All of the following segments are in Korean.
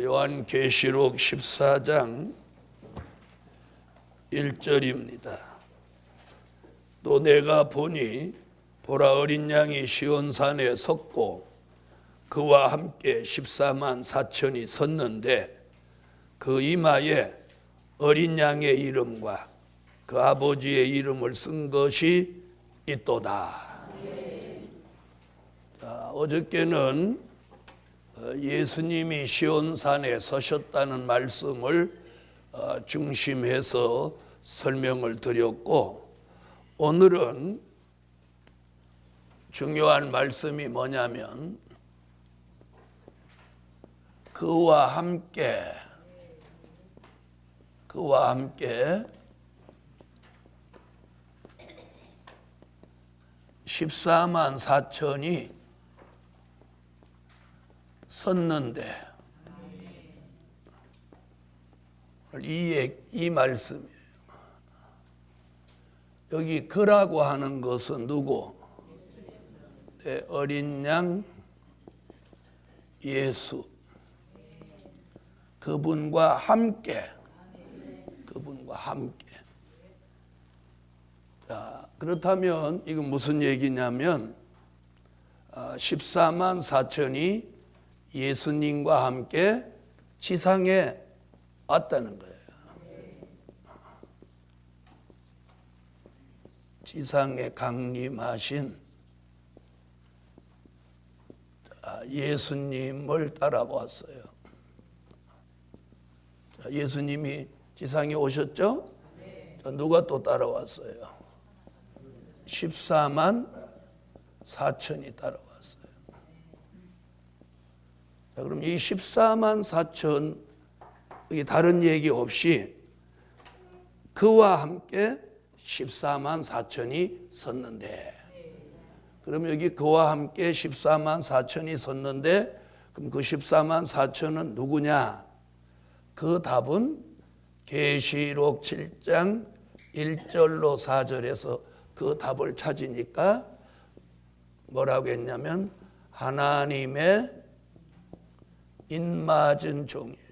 요한계시록 14장 1절입니다. 또 내가 보니 보라 어린 양이 시온산에 섰고 그와 함께 14만 4천이 섰는데 그 이마에 어린 양의 이름과 그 아버지의 이름을 쓴 것이 있도다. 자, 어저께는 예수님이 시온산에 서셨다는 말씀을 중심해서 설명을 드렸고, 오늘은 중요한 말씀이 뭐냐면 그와 함께 14만 4천이 섰는데, 이 말씀이에요. 여기 그라고 하는 것은 누구? 네, 어린 양 예수, 그분과 함께. 자, 그렇다면 이건 무슨 얘기냐면 14만 4천이 예수님과 함께 지상에 왔다는 거예요. 지상에 강림하신 예수님을 따라왔어요. 예수님이 지상에 오셨죠? 누가 또 따라왔어요? 14만 4천이 따라왔어요. 자, 그럼 이 14만 4천, 다른 얘기 없이 그와 함께 14만 4천이 섰는데, 그럼 여기 그와 함께 14만 4천이 섰는데, 그럼 그 14만 4천은 누구냐? 그 답은 계시록 7장 1절로 4절에서 그 답을 찾으니까 뭐라고 했냐면 하나님의 인맞은 종이에요.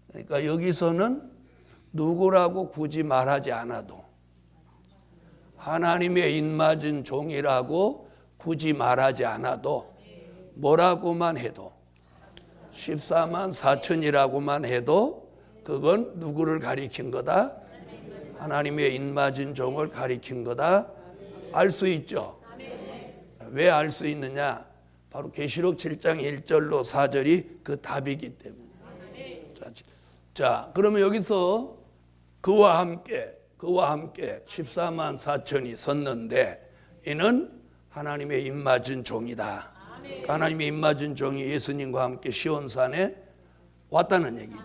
그러니까 여기서는 누구라고 굳이 말하지 않아도, 하나님의 인맞은 종이라고 굳이 말하지 않아도, 뭐라고만 해도 14만 4천이라고만 해도 그건 누구를 가리킨 거다? 하나님의 인맞은 종을 가리킨 거다. 알 수 있죠? 왜 알 수 있느냐? 바로 계시록 7장 1절로 4절이 그 답이기 때문에. 자, 그러면 여기서 그와 함께 14만 4천이 섰는데, 이는 하나님의 인맞은 종이다. 하나님의 인맞은 종이 예수님과 함께 시온산에 왔다는 얘기죠.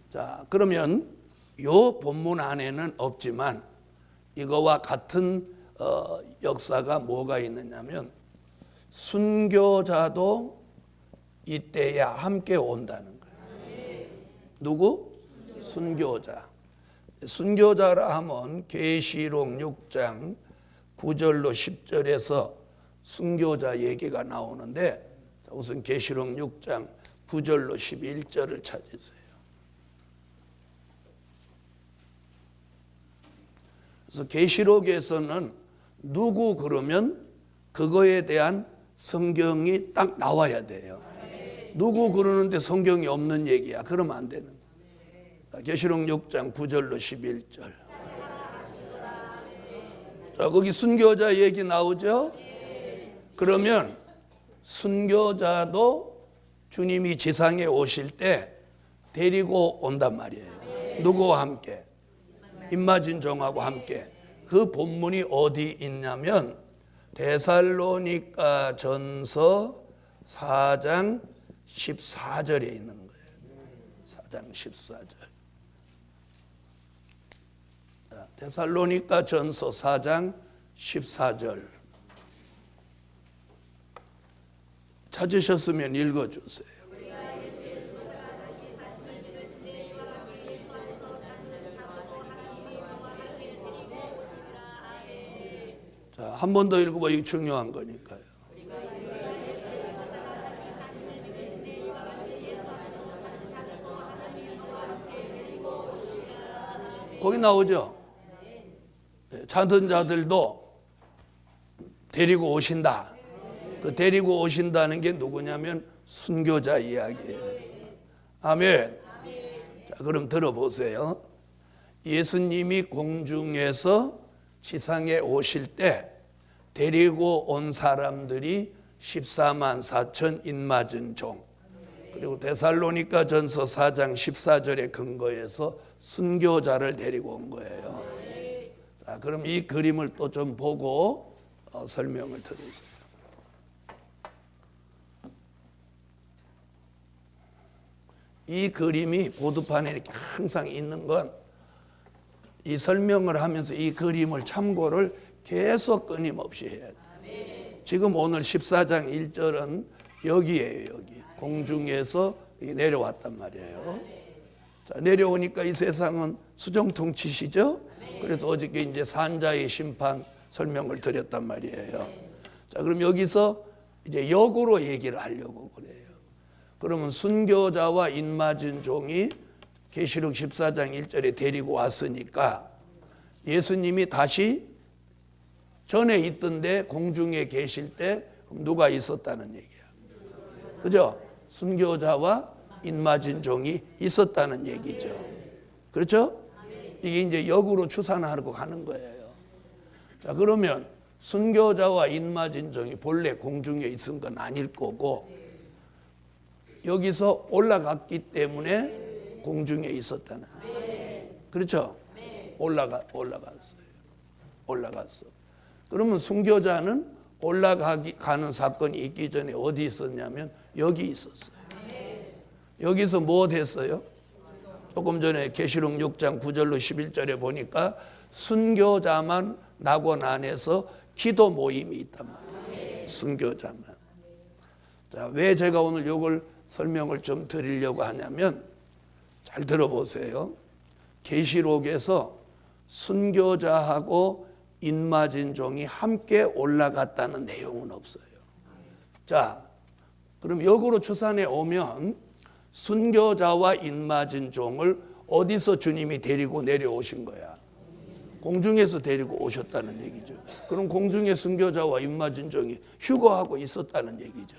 자, 그러면 요 본문 안에는 없지만 이거와 같은 역사가 뭐가 있느냐면, 순교자도 이때야 함께 온다는 거예요. 누구? 순교자. 순교자라 하면 계시록 6장 9절로 10절에서 순교자 얘기가 나오는데, 우선 계시록 6장 9절로 11절을 찾으세요. 그래서 계시록에서는 누구 그러면 그거에 대한 성경이 딱 나와야 돼요. 누구 그러는데 성경이 없는 얘기야. 그러면 안 되는 거예요. 계시록 6장 9절로 11절. 자, 거기 순교자 얘기 나오죠? 그러면 순교자도 주님이 지상에 오실 때 데리고 온단 말이에요. 누구와 함께? 인맞은 종하고 함께. 그 본문이 어디 있냐면 데살로니가 전서 4장 14절에 있는 거예요. 4장 14절. 데살로니가 전서 4장 14절. 찾으셨으면 읽어주세요. 자, 한 번 더 읽어봐. 이게 중요한 거니까요. 거기 나오죠. 자던 자들도 데리고 오신다. 그 데리고 오신다는 게 누구냐면 순교자 이야기예요. 아멘. 자, 그럼 들어보세요. 예수님이 공중에서 지상에 오실 때 데리고 온 사람들이 14만 4천 인맞은 종, 그리고 데살로니가 전서 4장 14절의 근거에서 순교자를 데리고 온 거예요. 자, 그럼 이 그림을 또 좀 보고 설명을 드리겠습니다. 이 그림이 보드판에 이렇게 항상 있는 건 이 설명을 하면서 이 그림을 참고를 계속 끊임없이 해야 돼요. 지금 오늘 14장 1절은 여기에요. 여기 공중에서 내려왔단 말이에요. 자, 내려오니까 이 세상은 수정통치시죠. 그래서 어저께 이제 산자의 심판 설명을 드렸단 말이에요. 자, 그럼 여기서 이제 역으로 얘기를 하려고 그래요. 그러면 순교자와 인맞은 종이 계시록 14장 1절에 데리고 왔으니까 예수님이 다시 전에 있던데 공중에 계실 때 누가 있었다는 얘기야. 그죠? 순교자와 인맞은 종이 있었다는 얘기죠. 그렇죠? 이게 이제 역으로 추산하고 가는 거예요. 자, 그러면 순교자와 인맞은 종이 본래 공중에 있은 건 아닐 거고 여기서 올라갔기 때문에 공중에 있었다는. 그렇죠? 올라갔어요. 올라갔어. 그러면 순교자는 올라가는 사건이 있기 전에 어디 있었냐면 여기 있었어요. 여기서 뭐 됐어요? 조금 전에 계시록 6장 9절로 11절에 보니까 순교자만 낙원 안에서 기도 모임이 있단 말이에요. 순교자만. 자, 왜 제가 오늘 이걸 설명을 좀 드리려고 하냐면 잘 들어보세요. 계시록에서 순교자하고 인맞은 종이 함께 올라갔다는 내용은 없어요. 자, 그럼 역으로 추산해 오면 순교자와 인맞은 종을 어디서 주님이 데리고 내려오신 거야? 공중에서 데리고 오셨다는 얘기죠. 그럼 공중에 순교자와 인맞은 종이 휴거하고 있었다는 얘기죠.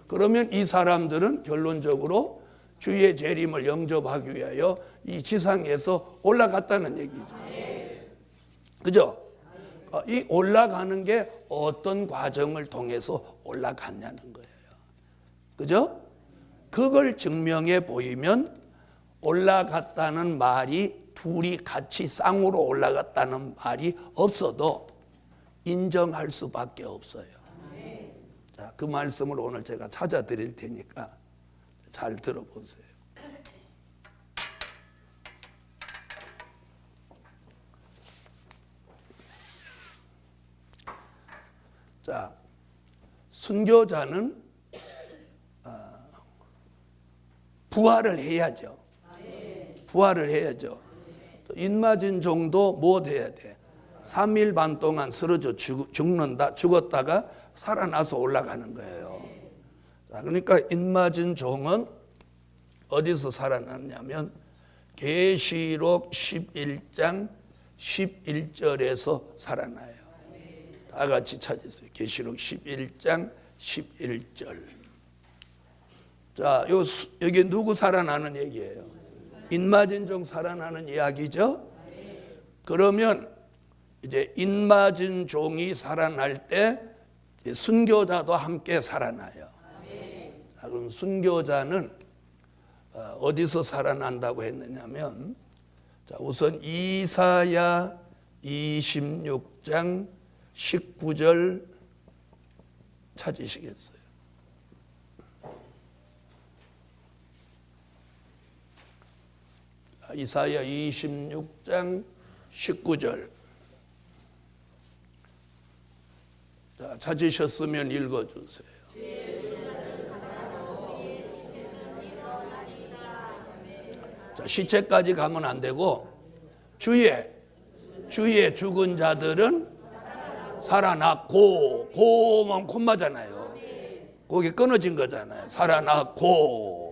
그러면 이 사람들은 결론적으로 주의 재림을 영접하기 위하여 이 지상에서 올라갔다는 얘기죠. 그죠? 이 올라가는 게 어떤 과정을 통해서 올라갔냐는 거예요. 그죠? 그걸 증명해 보이면 올라갔다는 말이 둘이 같이 쌍으로 올라갔다는 말이 없어도 인정할 수밖에 없어요. 자, 그 말씀을 오늘 제가 찾아 드릴 테니까 잘 들어보세요. 자, 순교자는 부활을 해야죠. 부활을 해야죠. 인맞은 종도 뭐 돼야 돼? 3일 반 동안 쓰러져 죽었다가 살아나서 올라가는 거예요. 자, 그러니까 인맞은 종은 어디서 살아났냐면 계시록 11장 11절에서 살아나요. 다 같이 찾으세요. 계시록 11장 11절. 자, 여기 누구 살아나는 얘기예요? 인맞은 종 살아나는 이야기죠. 그러면 이제 인맞은 종이 살아날 때 순교자도 함께 살아나요. 자, 그럼 순교자는 어디서 살아난다고 했느냐면, 자, 우선 이사야 26장 19절 찾으시겠어요? 이사야 26장 19절. 자, 찾으셨으면 읽어주세요. 자, 시체까지 가면 안 되고 주의 죽은 자들은 살아났고, 고만 콤마잖아요. 거기 끊어진 거잖아요. 살아났고.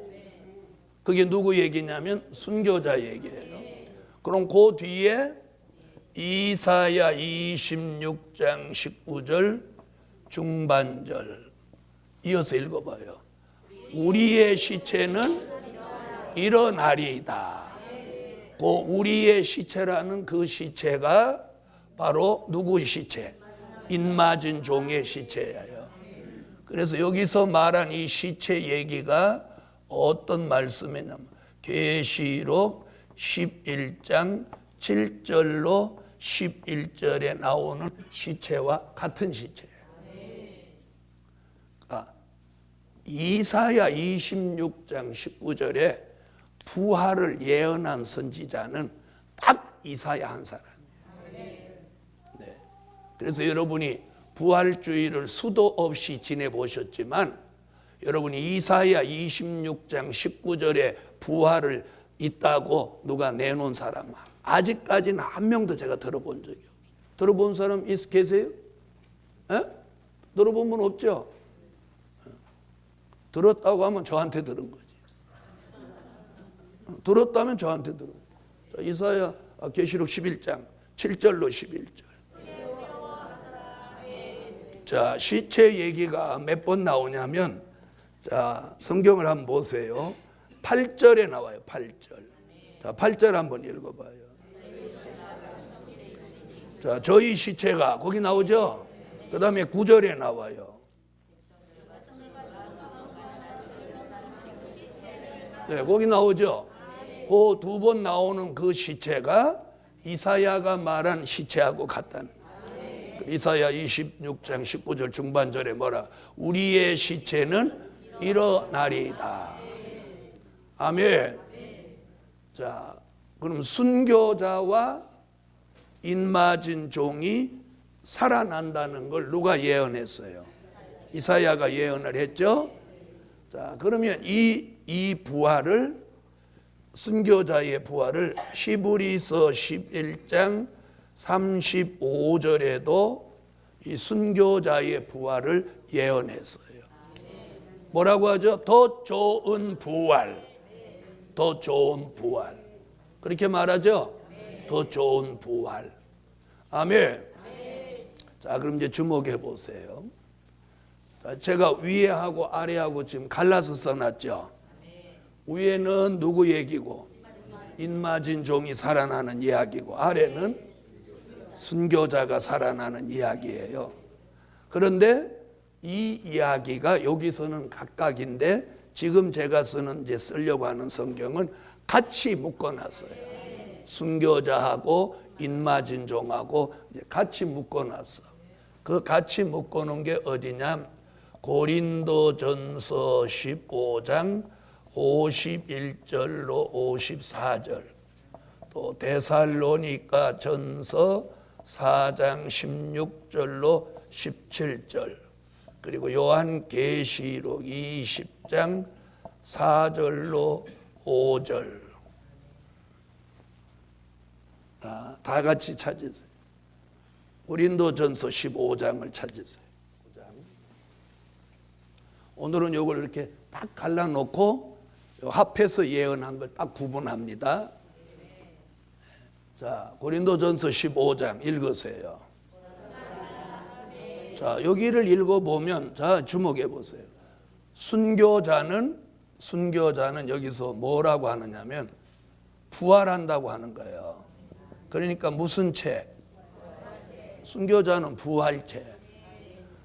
그게 누구 얘기냐면 순교자 얘기예요. 그럼 그 뒤에 이사야 26장 19절 중반절 이어서 읽어봐요. 우리의 시체는 일어나리이다. 그 우리의 시체라는 그 시체가 바로 누구의 시체? 인맞은 종의 시체예요. 그래서 여기서 말한 이 시체 얘기가 어떤 말씀이냐면 계시록 11장 7절로 11절에 나오는 시체와 같은 시체예요. 이사야 26장 19절에 부활을 예언한 선지자는 딱 이사야 한 사람이에요. 네. 그래서 여러분이 부활주의를 수도 없이 지내보셨지만 여러분이 이사야 26장 19절에 부활을 있다고 누가 내놓은 사람 아직까지는 한 명도 제가 들어본 적이 없어요. 들어본 사람 계세요? 에? 들어본 분 없죠? 들었다고 하면 저한테 들은 거지. 들었다면 저한테 들은 거지. 이사야 계시록 11장 7절로 11절. 자, 시체 얘기가 몇 번 나오냐면 자, 성경을 한번 보세요. 8절에 나와요. 8절. 자, 8절 한번 읽어봐요. 자, 저희 시체가 거기 나오죠? 그 다음에 9절에 나와요. 네, 거기 나오죠? 그 두 번 나오는 그 시체가 이사야가 말한 시체하고 같다는 거예요. 이사야 26장 19절 중반절에 뭐라? 우리의 시체는 일어나리이다. 아멘. 자, 그럼 순교자와 인맞은 종이 살아난다는 걸 누가 예언했어요? 이사야가 예언을 했죠? 자, 그러면 이 부활을 순교자의 부활을 히브리서 11장 35절에도 이 순교자의 부활을 예언했어요. 뭐라고 하죠? 더 좋은 부활. 더 좋은 부활. 그렇게 말하죠? 더 좋은 부활. 아멘. 자, 그럼 이제 주목해 보세요. 제가 위에하고 아래하고 지금 갈라서 써놨죠. 위에는 누구 얘기고 인맞은 종이 살아나는 이야기고 아래는 순교자가 살아나는 이야기예요. 그런데 이 이야기가 여기서는 각각인데 지금 제가 쓰려고 하는 성경은 같이 묶어놨어요. 순교자하고 인맞은 종하고 같이 묶어놨어. 그 같이 묶어놓은 게 어디냐? 고린도전서 15장 51절로 54절, 또 데살로니가 전서 4장 16절로 17절, 그리고 요한계시록 20장 4절로 5절. 다 같이 찾으세요. 고린도전서 15장을 찾으세요. 오늘은 이걸 이렇게 딱 갈라놓고 합해서 예언한 걸 딱 구분합니다. 자, 고린도전서 15장 읽으세요. 자, 여기를 읽어보면 자, 주목해 보세요. 순교자는 여기서 뭐라고 하느냐면 부활한다고 하는 거예요. 그러니까 무슨 채? 순교자는 부활체.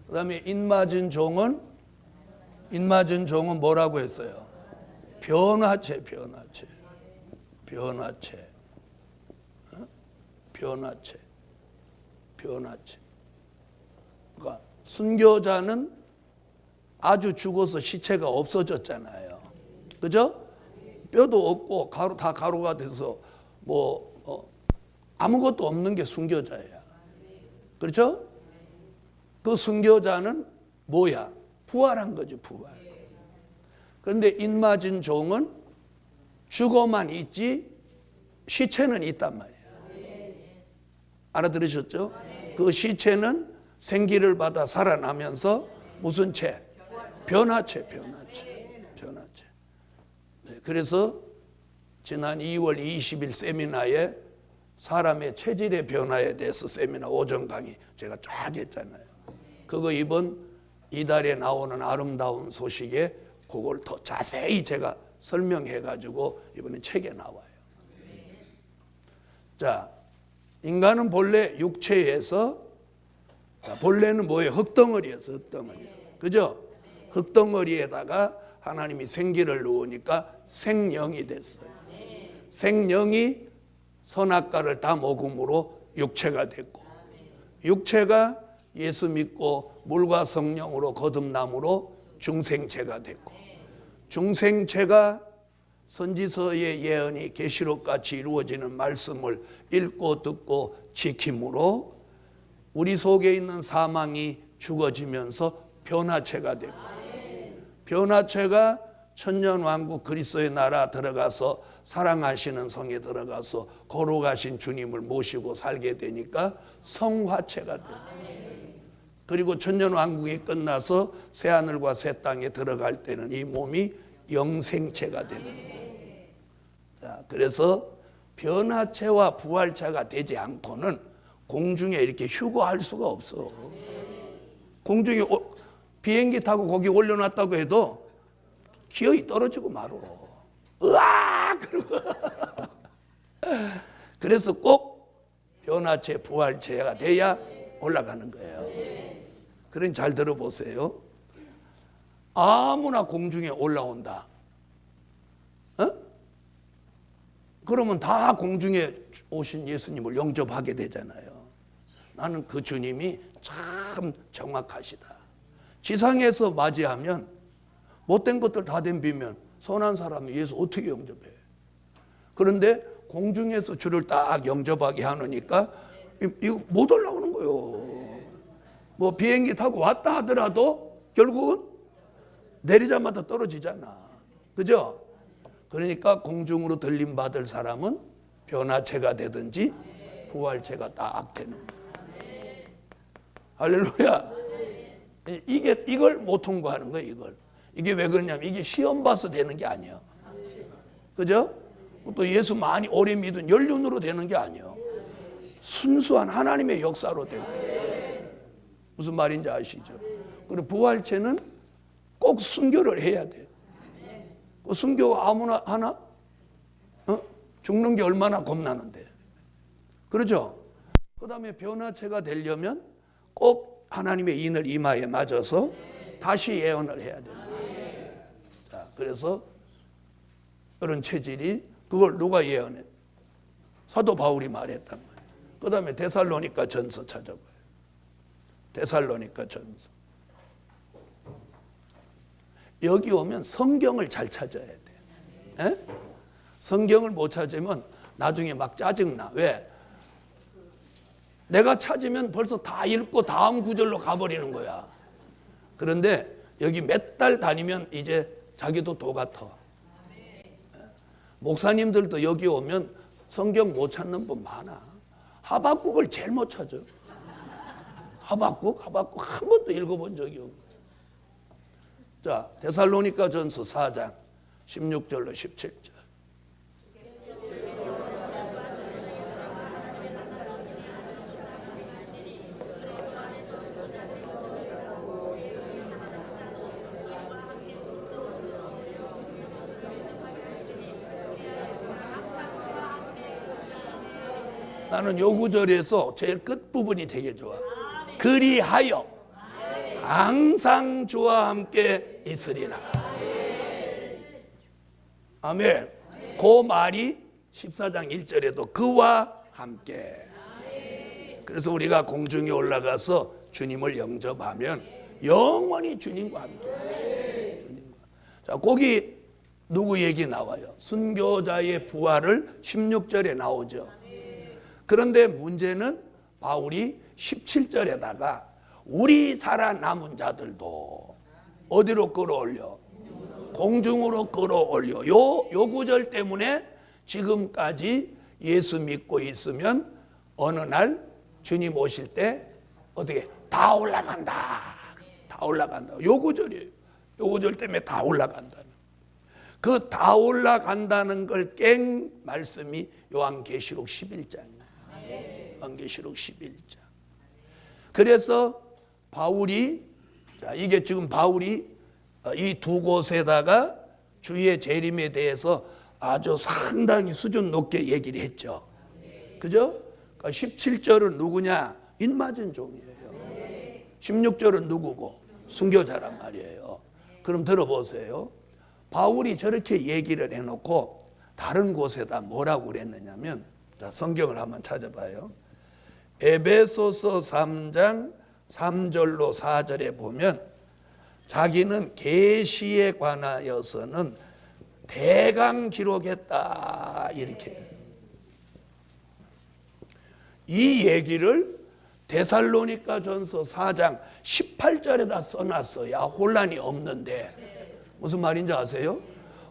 그 다음에 인맞은 종은 뭐라고 했어요? 변화체. 그러니까 순교자는 아주 죽어서 시체가 없어졌잖아요. 그죠? 뼈도 없고 다 가루가 돼서 아무것도 없는 게 순교자예요. 그렇죠? 그 순교자는 뭐야? 부활한 거죠, 부활. 그런데 인맞은 종은 죽어만 있지 시체는 있단 말이에요. 알아들으셨죠? 그 시체는 생기를 받아 살아나면서 무슨 채? 변화체. 네, 그래서 지난 2월 20일 세미나에 사람의 체질의 변화에 대해서 세미나 오전 강의 제가 쫙 했잖아요. 그거 이번 이달에 나오는 아름다운 소식에 그걸 더 자세히 제가 설명해 가지고 이번에 책에 나와요. 자, 인간은 본래 육체에서, 본래는 뭐예요? 흙덩어리였어, 흙덩어리. 그죠? 흙덩어리에다가 하나님이 생기를 넣으니까 생령이 됐어요. 생령이 선악과를 다 먹음으로 육체가 됐고, 육체가 예수 믿고 물과 성령으로 거듭남으로 중생체가 됐고, 중생체가 선지서의 예언이 계시록같이 이루어지는 말씀을 읽고 듣고 지킴으로 우리 속에 있는 사망이 죽어지면서 변화체가 됐고, 변화체가 천년왕국 그리스도의 나라 들어가서 사랑하시는 성에 들어가서 거룩하신 주님을 모시고 살게 되니까 성화체가 돼요. 그리고 천년왕국이 끝나서 새하늘과 새 땅에 들어갈 때는 이 몸이 영생체가 되는 거예요. 자, 그래서 변화체와 부활체가 되지 않고는 공중에 이렇게 휴거할 수가 없어. 공중에 비행기 타고 거기 올려놨다고 해도 기어이 떨어지고 말어. 으악! 그래서 꼭 변화체, 부활체가 돼야 올라가는 거예요. 그러니 잘 들어보세요. 아무나 공중에 올라온다. 그러면 다 공중에 오신 예수님을 영접하게 되잖아요. 나는 그 주님이 참 정확하시다. 지상에서 맞이하면 못된 것들 다 덤비면 선한 사람이 예수 어떻게 영접해? 그런데 공중에서 주를 딱 영접하게 하니까 이거 못 올라오는 거예요. 뭐 비행기 타고 왔다 하더라도 결국은 내리자마자 떨어지잖아. 그죠? 그러니까 공중으로 들림 받을 사람은 변화체가 되든지 부활체가 딱 되는 거예요. 할렐루야. 이걸 못 통과하는 거예요, 이걸. 이게 왜 그러냐면 이게 시험 봐서 되는 게 아니야. 그죠? 또 예수 많이 오래 믿은 연륜으로 되는 게 아니야. 순수한 하나님의 역사로 되고. 무슨 말인지 아시죠? 그리고 부활체는 꼭 순교를 해야 돼. 그 순교가 아무나 하나? 죽는 게 얼마나 겁나는데. 그렇죠? 그 다음에 변화체가 되려면 꼭 하나님의 인을 이마에 맞아서 다시 예언을 해야 됩니다. 자, 그래서 그런 체질이 그걸 누가 예언해? 사도 바울이 말했단 말이에요. 그 다음에 데살로니가 전서 찾아봐요. 데살로니가 전서. 여기 오면 성경을 잘 찾아야 돼. 에? 성경을 못 찾으면 나중에 막 짜증나. 왜? 내가 찾으면 벌써 다 읽고 다음 구절로 가버리는 거야. 그런데 여기 몇 달 다니면 이제 자기도 도 같아. 목사님들도 여기 오면 성경 못 찾는 분 많아. 하박국을 제일 못 찾아. 하박국 한 번도 읽어본 적이 없고. 자, 데살로니가 전서 4장 16절로 17절. 나는 요 구절에서 제일 끝부분이 되게 좋아. 그리하여 항상 주와 함께 있으리라. 아멘. 그 말이 14장 1절에도 그와 함께. 그래서 우리가 공중에 올라가서 주님을 영접하면 영원히 주님과 함께. 자, 거기 누구 얘기 나와요? 순교자의 부활을 16절에 나오죠. 그런데 문제는 바울이 17절에다가 우리 살아남은 자들도 어디로 끌어올려? 공중으로 끌어올려. 요 구절 때문에 지금까지 예수 믿고 있으면 어느 날 주님 오실 때 어떻게 다 올라간다. 다 올라간다. 요 구절이에요. 요 구절 때문에 다 올라간다는. 그 다 올라간다는 걸 깬 말씀이 요한계시록 11장이에요. 요한계시록 11장. 그래서 바울이, 이게 지금 바울이 이 두 곳에다가 주의 재림에 대해서 아주 상당히 수준 높게 얘기를 했죠. 그죠? 그러니까 17절은 누구냐? 인맞은 종이에요. 16절은 누구고? 순교자란 말이에요. 그럼 들어보세요. 바울이 저렇게 얘기를 해놓고 다른 곳에다 뭐라고 그랬느냐면, 자, 성경을 한번 찾아봐요. 에베소서 3장 3절로 4절에 보면 자기는 계시에 관하여서는 대강 기록했다, 이렇게. 이 얘기를 데살로니가 전서 4장 18절에다 써놨어야 혼란이 없는데, 무슨 말인지 아세요?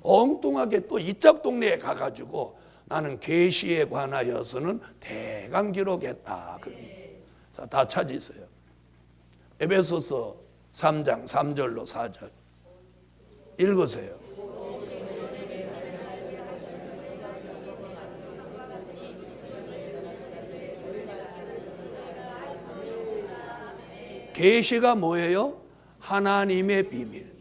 엉뚱하게 또 이쪽 동네에 가가지고 나는 계시에 관하여서는 대강 기록했다. 자, 다 찾으세요. 에베소서 3장 3절로 4절 읽으세요. 계시가 뭐예요? 하나님의 비밀.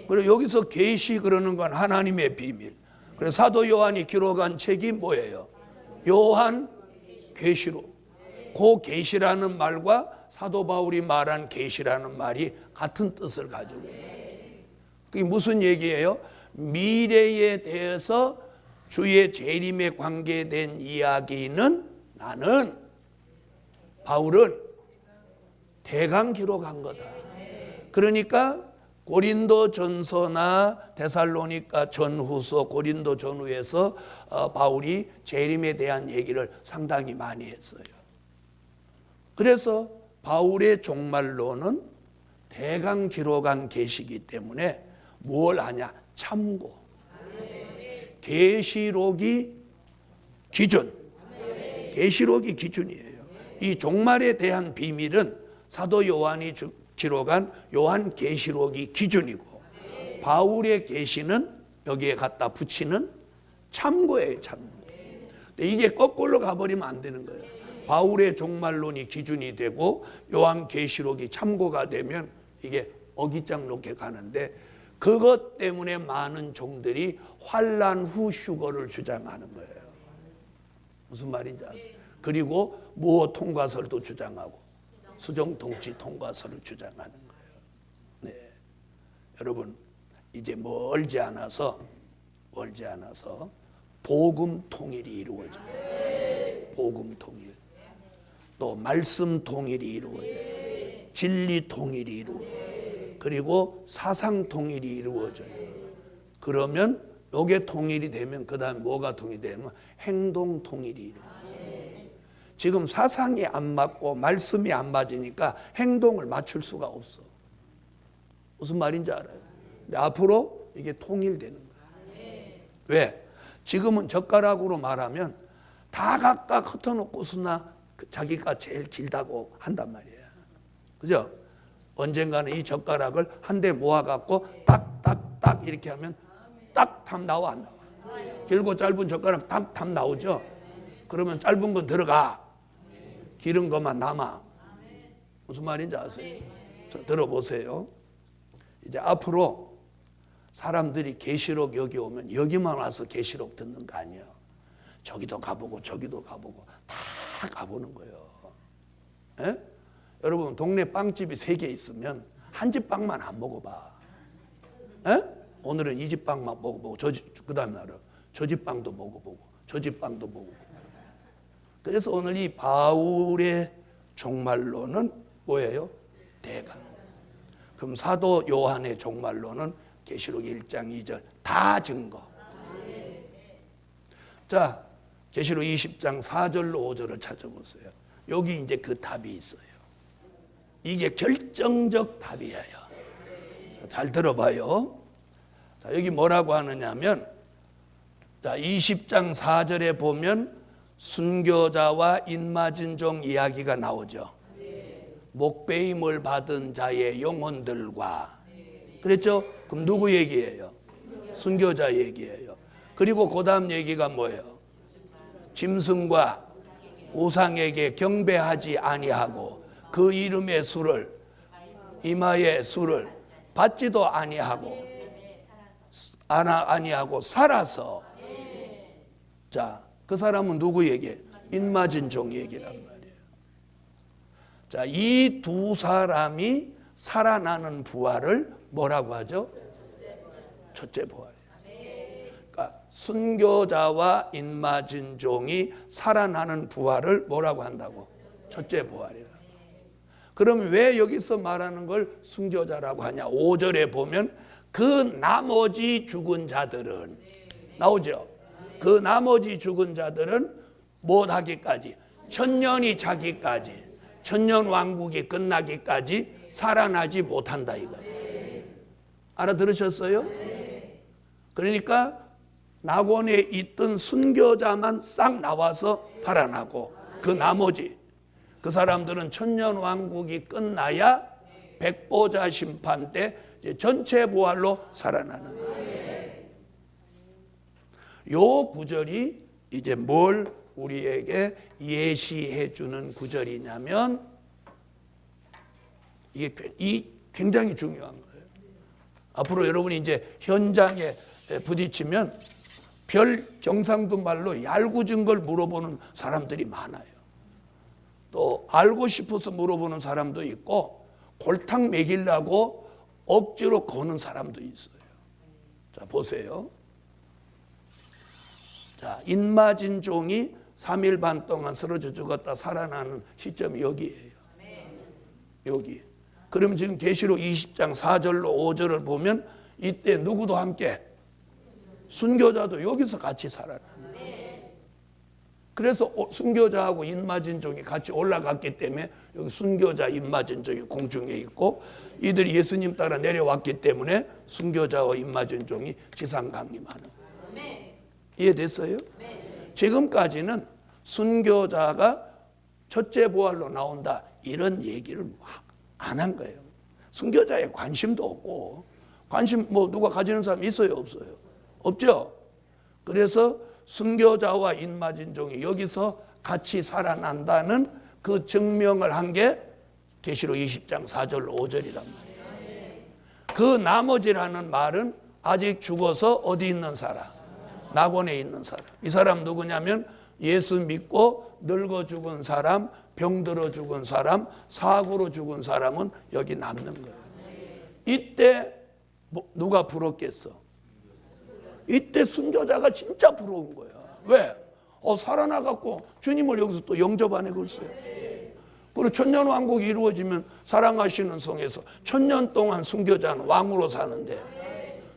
그리고 여기서 계시 그러는 건 하나님의 비밀. 그래서 사도 요한이 기록한 책이 뭐예요? 요한 계시록. 그 계시라는 말과 사도 바울이 말한 계시라는 말이 같은 뜻을 가지고 있어요. 그게 무슨 얘기예요? 미래에 대해서 주의 재림에 관계된 이야기는 나는, 바울은 대강 기록한 거다. 그러니까 고린도 전서나 데살로니가 전후서, 고린도 전후에서 바울이 재림에 대한 얘기를 상당히 많이 했어요. 그래서 바울의 종말론은 대강 기록한 계시이기 때문에 뭘 하냐? 참고. 계시록이 기준. 계시록이 기준이에요. 이 종말에 대한 비밀은 사도 요한이 기록한 요한 계시록이 기준이고, 바울의 계시는 여기에 갖다 붙이는 참고예요, 참고. 근데 이게 거꾸로 가버리면 안 되는 거예요. 바울의 종말론이 기준이 되고 요한 계시록이 참고가 되면 이게 어깃장 놓게 가는데, 그것 때문에 많은 종들이 환난 후 휴거를 주장하는 거예요. 무슨 말인지 아세요? 그리고 무호 통과설도 주장하고 수정통치 통과설을 주장하는 거예요. 네. 여러분, 이제 멀지 않아서 복음 통일이 이루어져요. 복음 통일. 또 말씀 통일이 이루어져요. 진리 통일이 이루어져요. 그리고 사상 통일이 이루어져요. 그러면 요게 통일이 되면 그 다음에 뭐가 통일이 되면 행동 통일이 이루어져요. 지금 사상이 안 맞고 말씀이 안 맞으니까 행동을 맞출 수가 없어. 무슨 말인지 알아요? 근데 앞으로 이게 통일되는 거예요. 왜? 지금은 젓가락으로 말하면 다 각각 흩어놓고서나 자기가 제일 길다고 한단 말이에요. 그죠? 언젠가는 이 젓가락을 한 대 모아갖고 딱딱딱 이렇게 하면 딱 답 나와, 안 나와? 길고 짧은 젓가락 딱 답 나오죠? 그러면 짧은 건 들어가, 기른 것만 남아. 무슨 말인지 아세요? 자, 들어보세요. 이제 앞으로 사람들이 계시록 여기 오면 여기만 와서 계시록 듣는 거 아니에요. 저기도 가보고 저기도 가보고 다 가보는 거예요. 에? 여러분, 동네 빵집이 3개 있으면 한 집 빵만 안 먹어봐. 에? 오늘은 이 집 빵만 먹어보고 그 다음 날은 저 집 빵도 먹어보고 저 집 빵도 먹어보고. 그래서 오늘 이 바울의 종말론은 뭐예요? 대강. 그럼 사도 요한의 종말론은 계시록 1장 2절 다 증거. 자, 계시록 20장 4절로 5절을 찾아보세요. 여기 이제 그 답이 있어요. 이게 결정적 답이에요. 자, 잘 들어봐요. 자, 여기 뭐라고 하느냐면, 자, 20장 4절에 보면 순교자와 인맞은 종 이야기가 나오죠. 목배임을 받은 자의 영혼들과. 그랬죠? 그럼 누구 얘기예요? 순교자 얘기예요. 그리고 그 다음 얘기가 뭐예요? 짐승과 우상에게 경배하지 아니하고 그 이름의 수를 이마의 수를 받지도 아니하고 살아서. 자, 그 사람은 누구 얘기해? 인맞은 종 얘기란 말이에요. 자, 이 두 사람이 살아나는 부활을 뭐라고 하죠? 첫째 부활. 그러니까 순교자와 인맞은 종이 살아나는 부활을 뭐라고 한다고? 첫째 부활이라. 그럼 왜 여기서 말하는 걸 순교자라고 하냐? 5절에 보면 그 나머지 죽은 자들은 나오죠. 그 나머지 죽은 자들은 못하기까지, 천년이 차기까지, 천년 왕국이 끝나기까지 살아나지 못한다 이거예요. 알아들으셨어요? 그러니까 낙원에 있던 순교자만 싹 나와서 살아나고 그 나머지 그 사람들은 천년 왕국이 끝나야 백보자 심판 때 전체 부활로 살아나는 거예요. 요 구절이 이제 뭘 우리에게 예시해 주는 구절이냐면 이게 굉장히 중요한 거예요. 앞으로 여러분이 이제 현장에 부딪히면 별 경상도 말로 얄궂은 걸 물어보는 사람들이 많아요. 또 알고 싶어서 물어보는 사람도 있고 골탕 먹이려고 억지로 거는 사람도 있어요. 자, 보세요. 자, 인맞은 종이 3일 반 동안 쓰러져 죽었다 살아나는 시점이 여기예요. 여기. 그럼 지금 계시록 20장 4절로 5절을 보면 이때 누구도 함께 순교자도 여기서 같이 살아나는. 그래서 순교자하고 인맞은 종이 같이 올라갔기 때문에 여기 순교자 인맞은 종이 공중에 있고 이들이 예수님 따라 내려왔기 때문에 순교자와 인맞은 종이 지상 강림하는 거예요. 이해됐어요? 지금까지는 순교자가 첫째 부활로 나온다 이런 얘기를 안 한 거예요. 순교자에 관심도 없고 관심 뭐 누가 가지는 사람 있어요 없어요? 없죠. 그래서 순교자와 인맞은 종이 여기서 같이 살아난다는 그 증명을 한 게 계시록 20장 4절 5절이란 말이에요. 그 나머지라는 말은 아직 죽어서 어디 있는 사람? 낙원에 있는 사람. 이 사람 누구냐면 예수 믿고 늙어 죽은 사람, 병들어 죽은 사람, 사고로 죽은 사람은 여기 남는 거예요. 이때 누가 부럽겠어? 이때 순교자가 진짜 부러운 거야. 왜? 살아나갖고 주님을 여기서 또 영접하네 글쎄요. 그리고 천년왕국이 이루어지면 사랑하시는 성에서 천년 동안 순교자는 왕으로 사는데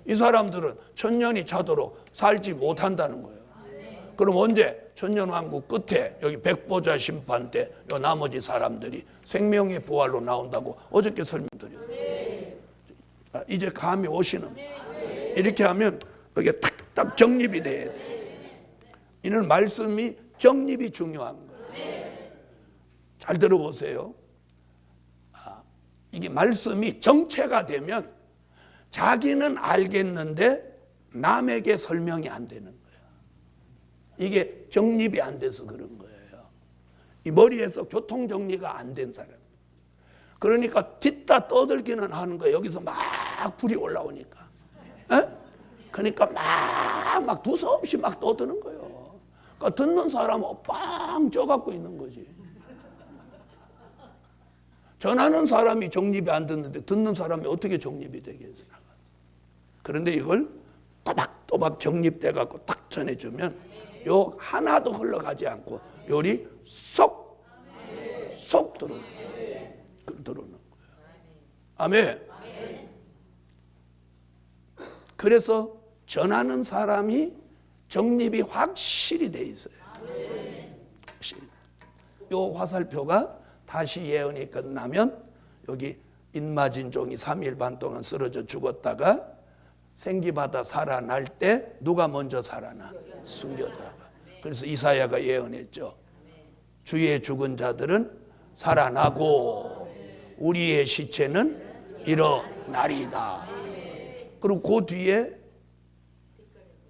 이 사람들은 천년이 차도록 살지 못한다는 거예요. 그럼 언제? 천년왕국 끝에 여기 백보자 심판 때 요 나머지 사람들이 생명의 부활로 나온다고 어저께 설명드렸죠. 이제 감이 오시는 거예요. 이렇게 하면 이게 탁탁 정립이 돼야 돼. 이는 말씀이 정립이 중요한 거예요. 잘 들어보세요. 이게 말씀이 정체가 되면 자기는 알겠는데 남에게 설명이 안 되는 거예요. 이게 정립이 안 돼서 그런 거예요. 이 머리에서 교통 정리가 안 된 사람. 그러니까 뒤따 떠들기는 하는 거예요. 여기서 막 불이 올라오니까. 에? 그러니까 막 두서없이 막 떠드는 거예요. 그러니까 듣는 사람은 빵 쪄갖고 있는 거지. 전하는 사람이 정립이 안 됐는데 듣는 사람이 어떻게 정립이 되겠어요? 그런데 이걸 또박또박 정립돼갖고 딱 전해주면 요 하나도 흘러가지 않고 요리 쏙 들어오는 거예요. 아멘. 그래서 전하는 사람이 정립이 확실히 돼 있어요. 요 화살표가 다시 예언이 끝나면 여기 인맞은 종이 3일 반 동안 쓰러져 죽었다가 생기받아 살아날 때 누가 먼저 살아나? 순교자가. 그래서 이사야가 예언했죠. 주의 죽은 자들은 살아나고 우리의 시체는 일어나리다. 그리고 그 뒤에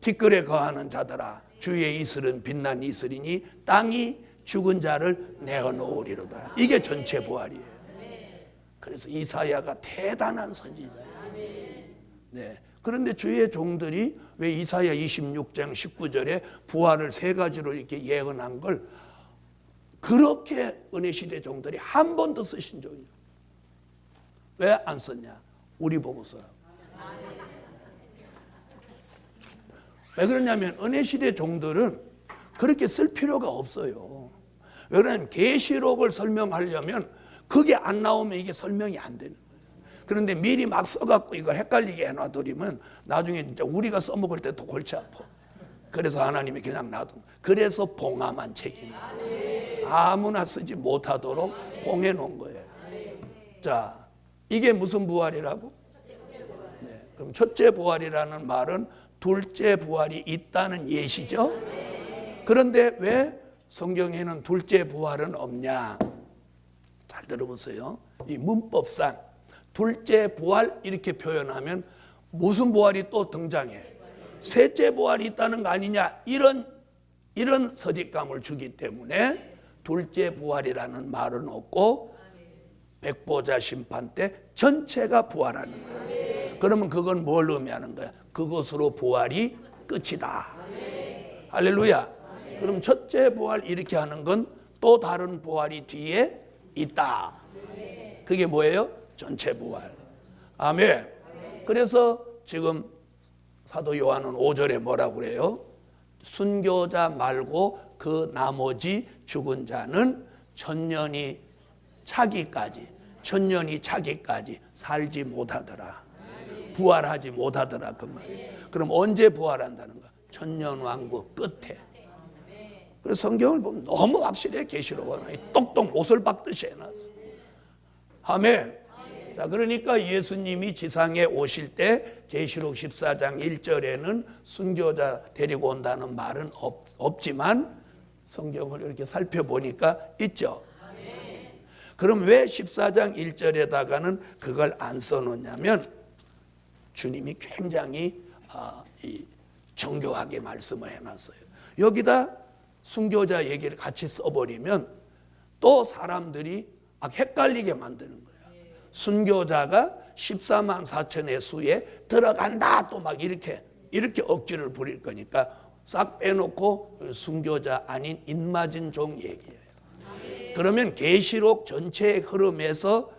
티끌에 거하는 자들아 주의 이슬은 빛난 이슬이니 땅이 죽은 자를 내어놓으리로다. 이게 전체 부활이에요. 그래서 이사야가 대단한 선지자예요. 네. 그런데 주의 종들이 왜 이사야 26장 19절에 부활을 세 가지로 이렇게 예언한 걸 그렇게 은혜시대 종들이 한 번도 쓰신 적이 없어요. 왜 안 썼냐? 우리 보고 써라. 왜 그러냐면 은혜시대 종들은 그렇게 쓸 필요가 없어요. 왜 그러냐면 계시록을 설명하려면 그게 안 나오면 이게 설명이 안 되는 거예요. 그런데 미리 막 써갖고 이거 헷갈리게 해놔두면 나중에 진짜 우리가 써먹을 때 또 골치 아파. 그래서 하나님이 그냥 놔둔. 그래서 봉함한 책임. 아무나 쓰지 못하도록 봉해 놓은 거예요. 자, 이게 무슨 부활이라고? 네, 그럼 첫째 부활이라는 말은 둘째 부활이 있다는 예시죠. 그런데 왜 성경에는 둘째 부활은 없냐? 잘 들어보세요. 이 문법상 둘째 부활 이렇게 표현하면 무슨 부활이 또 등장해? 셋째 부활이 있다는 거 아니냐? 이런 서뒷감을 주기 때문에 둘째 부활이라는 말은 없고 백보자 심판 때 전체가 부활하는 거예요. 그러면 그건 뭘 의미하는 거야? 그것으로 부활이 끝이다. 할렐루야. 그럼 첫째 부활 이렇게 하는 건 또 다른 부활이 뒤에 있다. 그게 뭐예요? 전체 부활. 아멘. 그래서 지금 사도 요한은 5절에 뭐라고 그래요? 순교자 말고 그 나머지 죽은 자는 천년이 차기까지 살지 못하더라. 부활하지 못하더라 그 말이에요. 그럼 언제 부활한다는 거야? 천년왕국 끝에. 그래서 성경을 보면 너무 확실해. 계시록은 똑똑 못을 박듯이 해놨어. 아멘. 자, 그러니까 예수님이 지상에 오실 때 계시록 14장 1절에는 순교자 데리고 온다는 말은 없지만 성경을 이렇게 살펴보니까 있죠. 그럼 왜 14장 1절에다가는 그걸 안 써놓냐면 주님이 굉장히 정교하게 말씀을 해놨어요. 여기다 순교자 얘기를 같이 써버리면 또 사람들이 헷갈리게 만드는 거예요. 순교자가 14만 4천의 수에 들어간다 또 막 이렇게 억지를 부릴 거니까 싹 빼놓고 순교자 아닌 인맞은 종 얘기예요. 그러면 계시록 전체의 흐름에서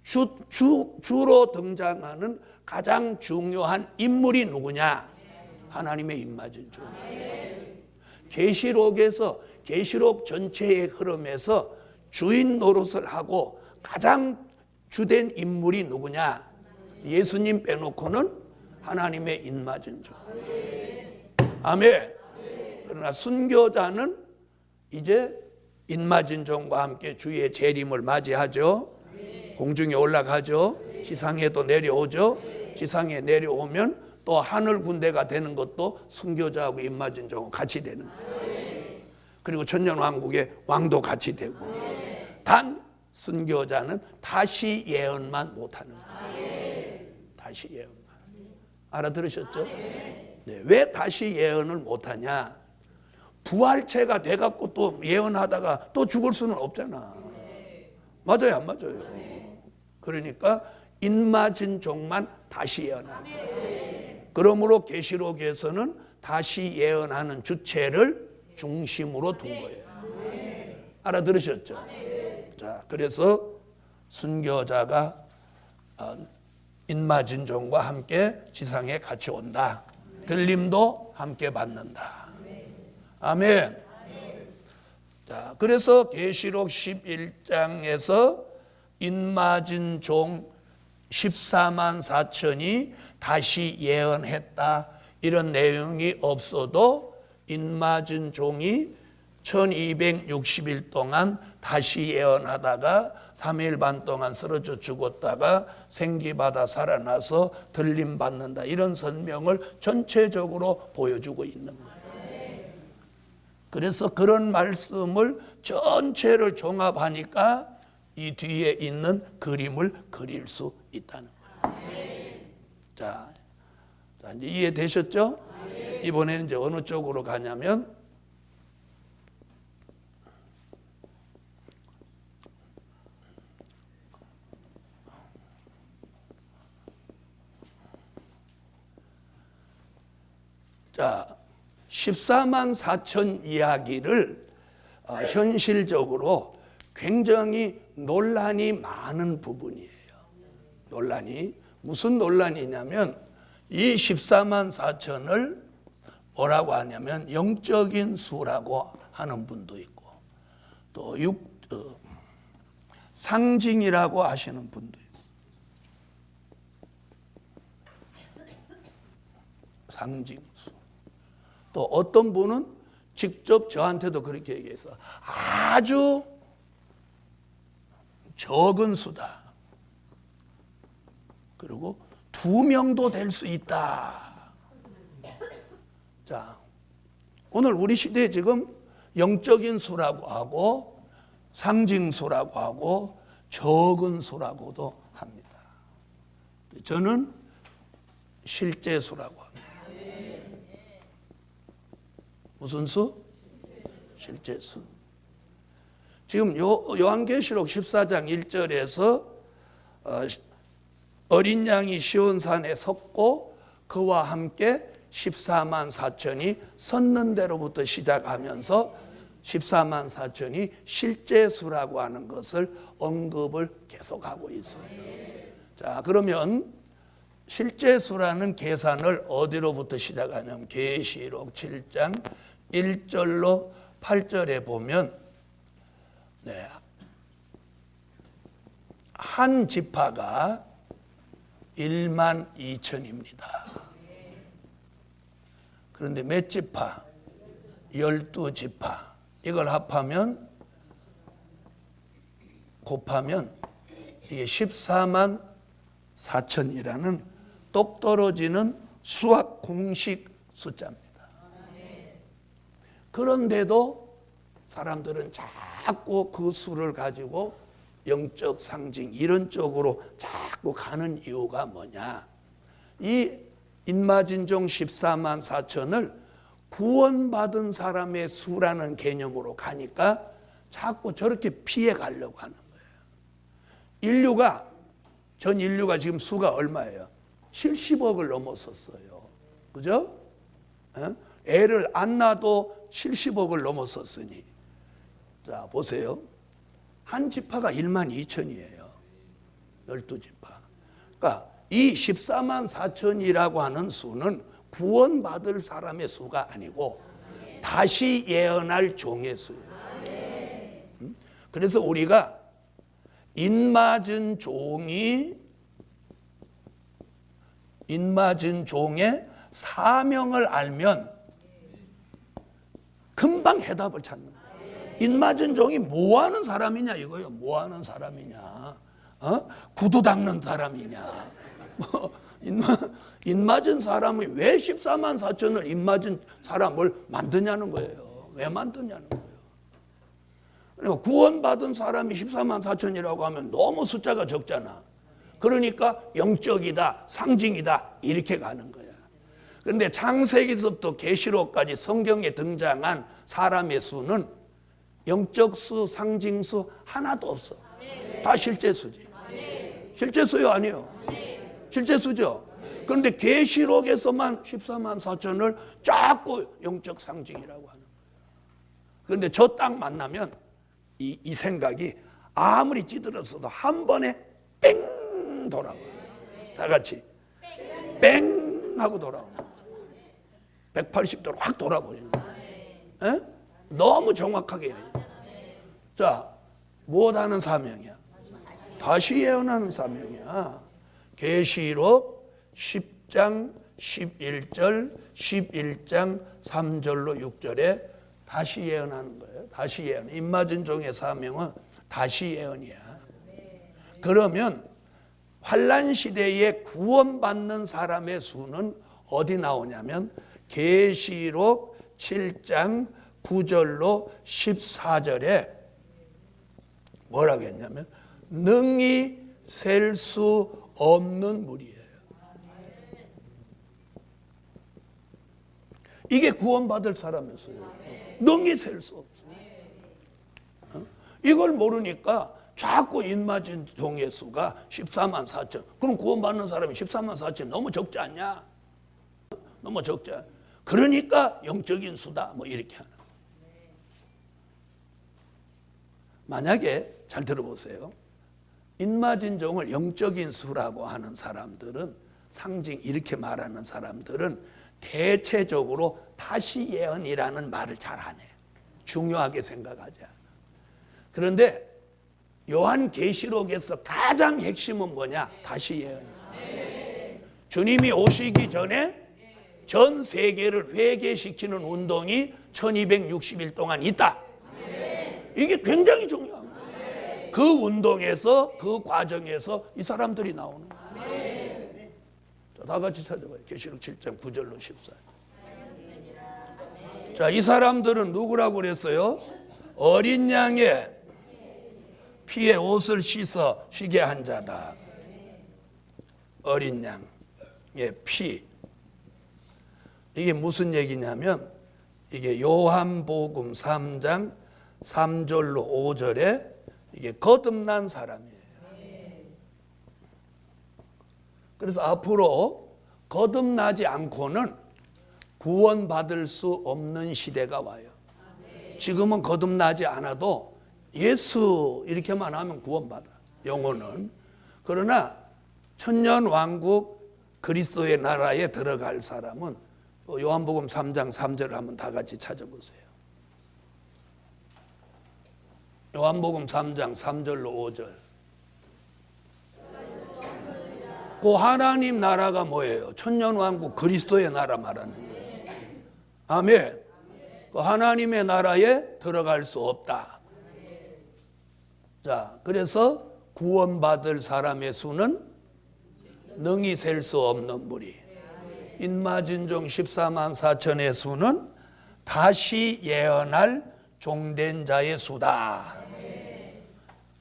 주로 등장하는 가장 중요한 인물이 누구냐? 하나님의 인맞은 종. 계시록에서 계시록 전체의 흐름에서 주인 노릇을 하고 가장 주된 인물이 누구냐? 예수님 빼놓고는 하나님의 인맞은 종. 아멘. 그러나 순교자는 이제 인맞은 종과 함께 주의 재림을 맞이하죠. 공중에 올라가죠. 지상에도 내려오죠. 지상에 내려오면 또 하늘 군대가 되는 것도 순교자하고 인맞은 종하고 같이 되는 거예요. 그리고 천년왕국의 왕도 같이 되고. 단 순교자는 다시 예언만 못하는 거예요. 다시 예언만. 알아들으셨죠? 네, 왜 다시 예언을 못하냐? 부활체가 돼갖고 또 예언하다가 또 죽을 수는 없잖아. 맞아요, 안 맞아요? 그러니까 인맞은 종만 다시 예언하는 거예요. 그러므로 계시록에서는 다시 예언하는 주체를 중심으로 둔 거예요. 알아들으셨죠? 자, 그래서 순교자가 인맞은 종과 함께 지상에 같이 온다. 들림도 함께 받는다. 아멘. 자, 그래서 계시록 11장에서 인맞은 종 14만 4천이 다시 예언했다. 이런 내용이 없어도 인맞은 종이 1260일 동안 다시 예언하다가 3일 반 동안 쓰러져 죽었다가 생기받아 살아나서 들림 받는다. 이런 설명을 전체적으로 보여주고 있는 거예요. 그래서 그런 말씀을 전체를 종합하니까 이 뒤에 있는 그림을 그릴 수 있다는 거예요. 자, 이제 이해되셨죠? 이번에는 이제 어느 쪽으로 가냐면 자, 14만 4천 이야기를 현실적으로 굉장히 논란이 많은 부분이에요. 논란이 무슨 논란이냐면 이 14만 4천을 뭐라고 하냐면 영적인 수라고 하는 분도 있고 또 상징이라고 하시는 분도 있어요. 상징수. 또 어떤 분은 직접 저한테도 그렇게 얘기했어. 아주 적은 수다. 그리고 2명도 될 수 있다. 자, 오늘 우리 시대에 지금 영적인 수라고 하고 상징수라고 하고 적은 수라고도 합니다. 저는 실제 수라고 합니다. 무슨 수? 실제 수. 지금 요한계시록 14장 1절에서 어린 양이 시온산에 섰고 그와 함께 14만 4천이 섰는 데로부터 시작하면서 14만 4천이 실제 수라고 하는 것을 언급을 계속하고 있어요. 자, 그러면 실제 수라는 계산을 어디로부터 시작하냐면 계시록 7장 1절로 8절에 보면 한 지파가 1만 2천입니다. 그런데 몇 지파? 12지파. 이걸 합하면 곱하면 이게 14만 4천이라는 똑 떨어지는 수학 공식 숫자입니다. 그런데도 사람들은 자꾸 그 수를 가지고 영적 상징 이런 쪽으로 자꾸 가는 이유가 뭐냐? 이 인마진종 14만 4천을 구원받은 사람의 수라는 개념으로 가니까 자꾸 저렇게 피해 가려고 하는 거예요. 전 인류가 지금 수가 얼마예요? 70억을 넘었었어요. 그죠? 애를 안 낳아도 70억을 넘었었으니. 자, 보세요. 한 지파가 1만 2천이에요. 12지파. 그러니까 이 14만 4천이라고 하는 수는 구원받을 사람의 수가 아니고 다시 예언할 종의 수예요. 그래서 우리가 인맞은 종의 사명을 알면 금방 해답을 찾는 거예요. 인맞은 종이 뭐 하는 사람이냐 이거예요. 뭐 하는 사람이냐? 구두 닦는 사람이냐? 인맞은 사람이 왜 14만 4천을 인맞은 사람을 만드냐는 거예요. 왜 만드냐는 거예요. 그러니까 구원받은 사람이 14만 4천이라고 하면 너무 숫자가 적잖아. 그러니까 영적이다, 상징이다 이렇게 가는 거야. 그런데 창세기서부터 계시록까지 성경에 등장한 사람의 수는 영적 수, 상징 수 하나도 없어. 다 실제 수지. 실제 수요 아니요? 실제 수죠. 그런데 계시록에서만 14만 4천을 자꾸 영적 상징이라고 하는 거예요. 그런데 저 딱 만나면 이 생각이 아무리 찌들었어도 한 번에 뺑 돌아와요. 다 같이 뺑 하고 돌아오는 거예요. 180도로 확 돌아버리는 거예요. 너무 정확하게 해요. 자, 무엇하는 사명이야? 다시 예언하는 사명이야. 계시록 10장 11절 11장 3절로 6절에 다시 예언하는 거예요. 다시 예언. 인맞은 종의 사명은 다시 예언이야. 그러면 환란 시대에 구원받는 사람의 수는 어디 나오냐면 계시록 7장 9절로 14절에 뭐라고 했냐면 능히 셀 수 없는 무리예요. 이게 구원받을 사람의 수예요. 능히 셀 수 없어. 이걸 모르니까 자꾸 인맞은 종의 수가 14만 4천. 그럼 구원받는 사람이 14만 4천 너무 적지 않냐? 너무 적지 않냐? 그러니까 영적인 수다. 뭐 이렇게 하는. 만약에 잘 들어보세요. 인마진종을 영적인 수라고 하는 사람들은, 상징 이렇게 말하는 사람들은 대체적으로 다시 예언이라는 말을 잘 안 해. 중요하게 생각하지 않아. 그런데 요한계시록에서 가장 핵심은 뭐냐? 다시 예언이야. 주님이 오시기 전에 전 세계를 회개시키는 운동이 1260일 동안 있다. 이게 굉장히 중요한 거예요. 그 운동에서, 그 과정에서 이 사람들이 나오는 거예요. 자, 다 같이 찾아봐요. 계시록 7장 9절로 14절. 자, 이 사람들은 누구라고 그랬어요? 어린 양의 피에 옷을 씻어 쉬게 한 자다. 어린 양의 피. 이게 무슨 얘기냐면, 이게 요한복음 3장 3절로 5절에 이게 거듭난 사람이에요. 그래서 앞으로 거듭나지 않고는 구원받을 수 없는 시대가 와요. 지금은 거듭나지 않아도 예수 이렇게만 하면 구원받아, 영혼은. 그러나 천년왕국 그리스도의 나라에 들어갈 사람은 요한복음 3장 3절을 한번 다 같이 찾아보세요. 요한복음 3장 3절로 5절. 그 하나님 나라가 뭐예요? 천년왕국 그리스도의 나라 말하는 거예요. 아멘. 그 하나님의 나라에 들어갈 수 없다. 자, 그래서 구원받을 사람의 수는 능히 셀 수 없는 무리. 인마진종 14만 4천의 수는 다시 예언할 종된 자의 수다.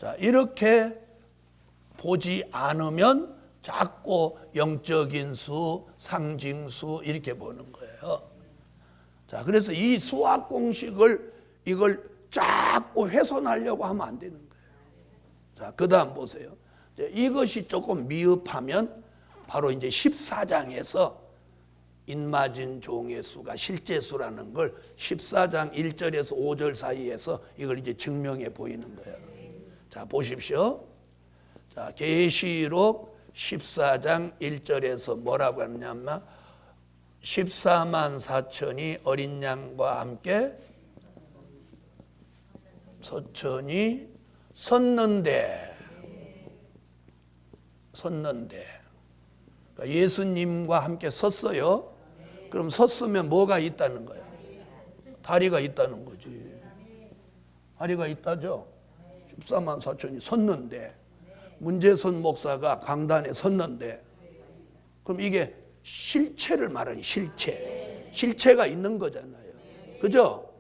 자, 이렇게 보지 않으면 자꾸 영적인 수, 상징수 이렇게 보는 거예요. 자, 그래서 이 수학 공식을 이걸 자꾸 훼손하려고 하면 안 되는 거예요. 자, 그다음 보세요. 이것이 조금 미흡하면 바로 이제 14장에서 인마진 종의 수가 실제 수라는 걸 14장 1절에서 5절 사이에서 이걸 이제 증명해 보이는 거예요. 자, 보십시오. 자, 계시록 14장 1절에서 뭐라고 하냐면 14만 4천이 어린 양과 함께 서천이 섰는데 그러니까 예수님과 함께 섰어요. 그럼 섰으면 뭐가 있다는 거예요? 다리가 있다는 거지. 다리가 있다죠. 14만 4천이 섰는데, 문재선 목사가 강단에 섰는데, 그럼 이게 실체를 말하는 실체가 있는 거잖아요. 그죠?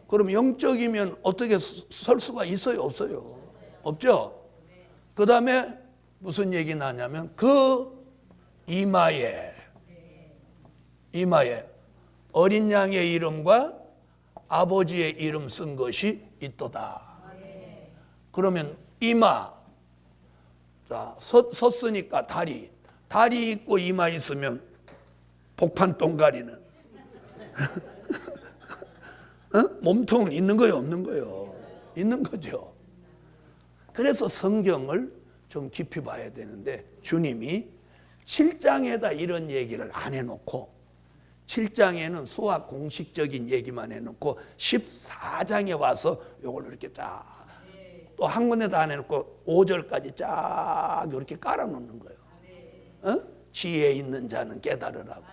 그럼 영적이면 어떻게 설 수가 있어요? 없어요? 없죠? 그 다음에 무슨 얘기 나냐면 그 이마에 어린 양의 이름과 아버지의 이름 쓴 것이 있도다. 그러면 이마, 자, 섰으니까 다리 있고 이마 있으면 복판 똥가리는 몸통은 있는 거예요, 없는 거예요? 있는 거죠. 그래서 성경을 좀 깊이 봐야 되는데 주님이 7장에다 이런 얘기를 안 해놓고 7장에는 수학 공식적인 얘기만 해놓고 14장에 와서 이걸 이렇게 쫙 또 한 군데도 안 해놓고 5절까지 쫙 이렇게 깔아놓는 거예요. 지혜 있는 자는 깨달으라고.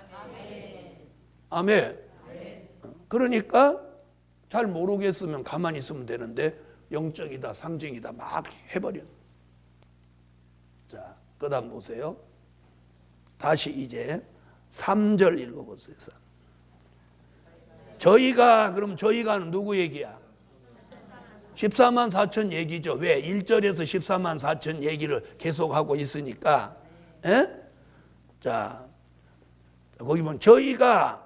아멘. 그러니까 잘 모르겠으면 가만히 있으면 되는데 영적이다 상징이다 막 해버려. 자, 그 다음 보세요. 다시 이제 3절 읽어보세요. 저희가는 누구 얘기야? 14만 4천 얘기죠. 왜? 1절에서 14만 4천 얘기를 계속하고 있으니까. 에? 자, 거기 보면 저희가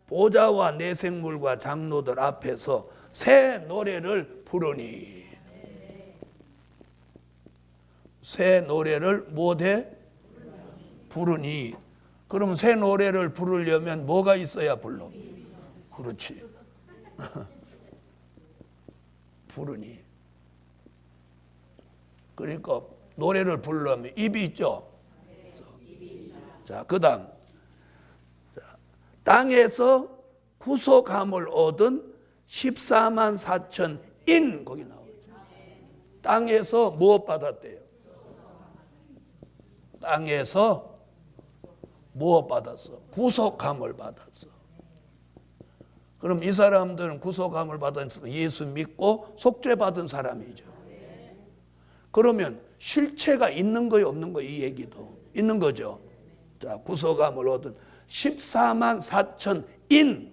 보좌와 내생물과 장로들 앞에서 새 노래를 부르니. 새 노래를 못해? 부르니. 그럼 새 노래를 부르려면 뭐가 있어야 불러? 그렇지. 부르니. 그러니까 노래를 부르려면 입이 있죠. 자, 그다음 땅에서 구속함을 얻은 14만 4천 인 거기 나오죠. 땅에서 무엇 받았대요? 땅에서 무엇 받았어? 구속함을 받았어. 그럼 이 사람들은 구속함을 받아서 예수 믿고 속죄받은 사람이죠. 그러면 실체가 있는 거예요, 없는 거예요? 이 얘기도 있는 거죠. 자, 구속함을 얻은 14만 4천 인.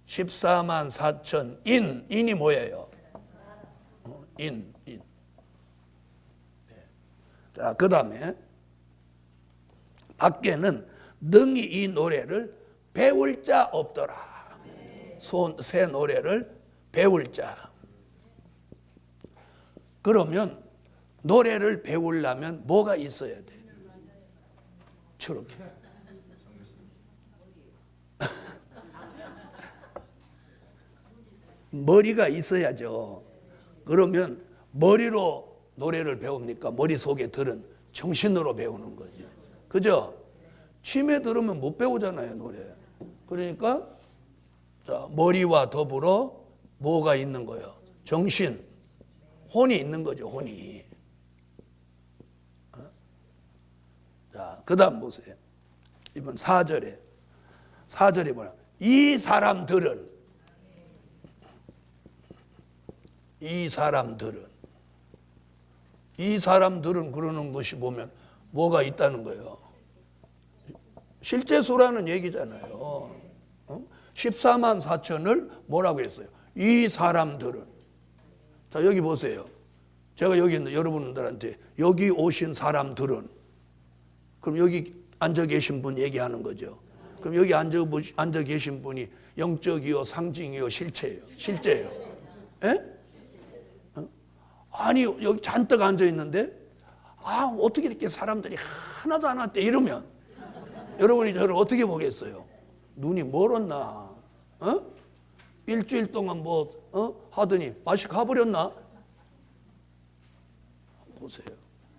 14만 4천 인. 인이 뭐예요? 인. 자, 그 다음에 밖에는 능히 이 노래를 배울 자 없더라. 새 노래를 배울 자. 그러면 노래를 배우려면 뭐가 있어야 돼? 저렇게. 머리가 있어야죠. 그러면 머리로 노래를 배웁니까? 머릿속에 들은 정신으로 배우는 거죠. 그죠? 침에 들으면 못 배우잖아요, 노래. 그러니까 자, 머리와 더불어 뭐가 있는 거예요? 정신, 혼이 있는 거죠, 혼이. 자, 그 다음 보세요. 이번 4절에. 4절이 뭐야? 이 사람들은 그러는 것이 보면 뭐가 있다는 거예요? 실제 수라는 얘기잖아요. 14만 4천을 뭐라고 했어요? 이 사람들은. 자, 여기 보세요. 제가 여기 있는 여러분들한테 여기 오신 사람들은, 그럼 여기 앉아 계신 분 얘기하는 거죠. 그럼 여기 앉아 계신 분이 영적이요, 상징이요, 실제예요. 예? 아니, 여기 잔뜩 앉아 있는데, 어떻게 이렇게 사람들이 하나도 안 왔대 이러면 여러분이 저를 어떻게 보겠어요? 눈이 멀었나? 일주일 동안 하더니 맛이 가버렸나? 보세요.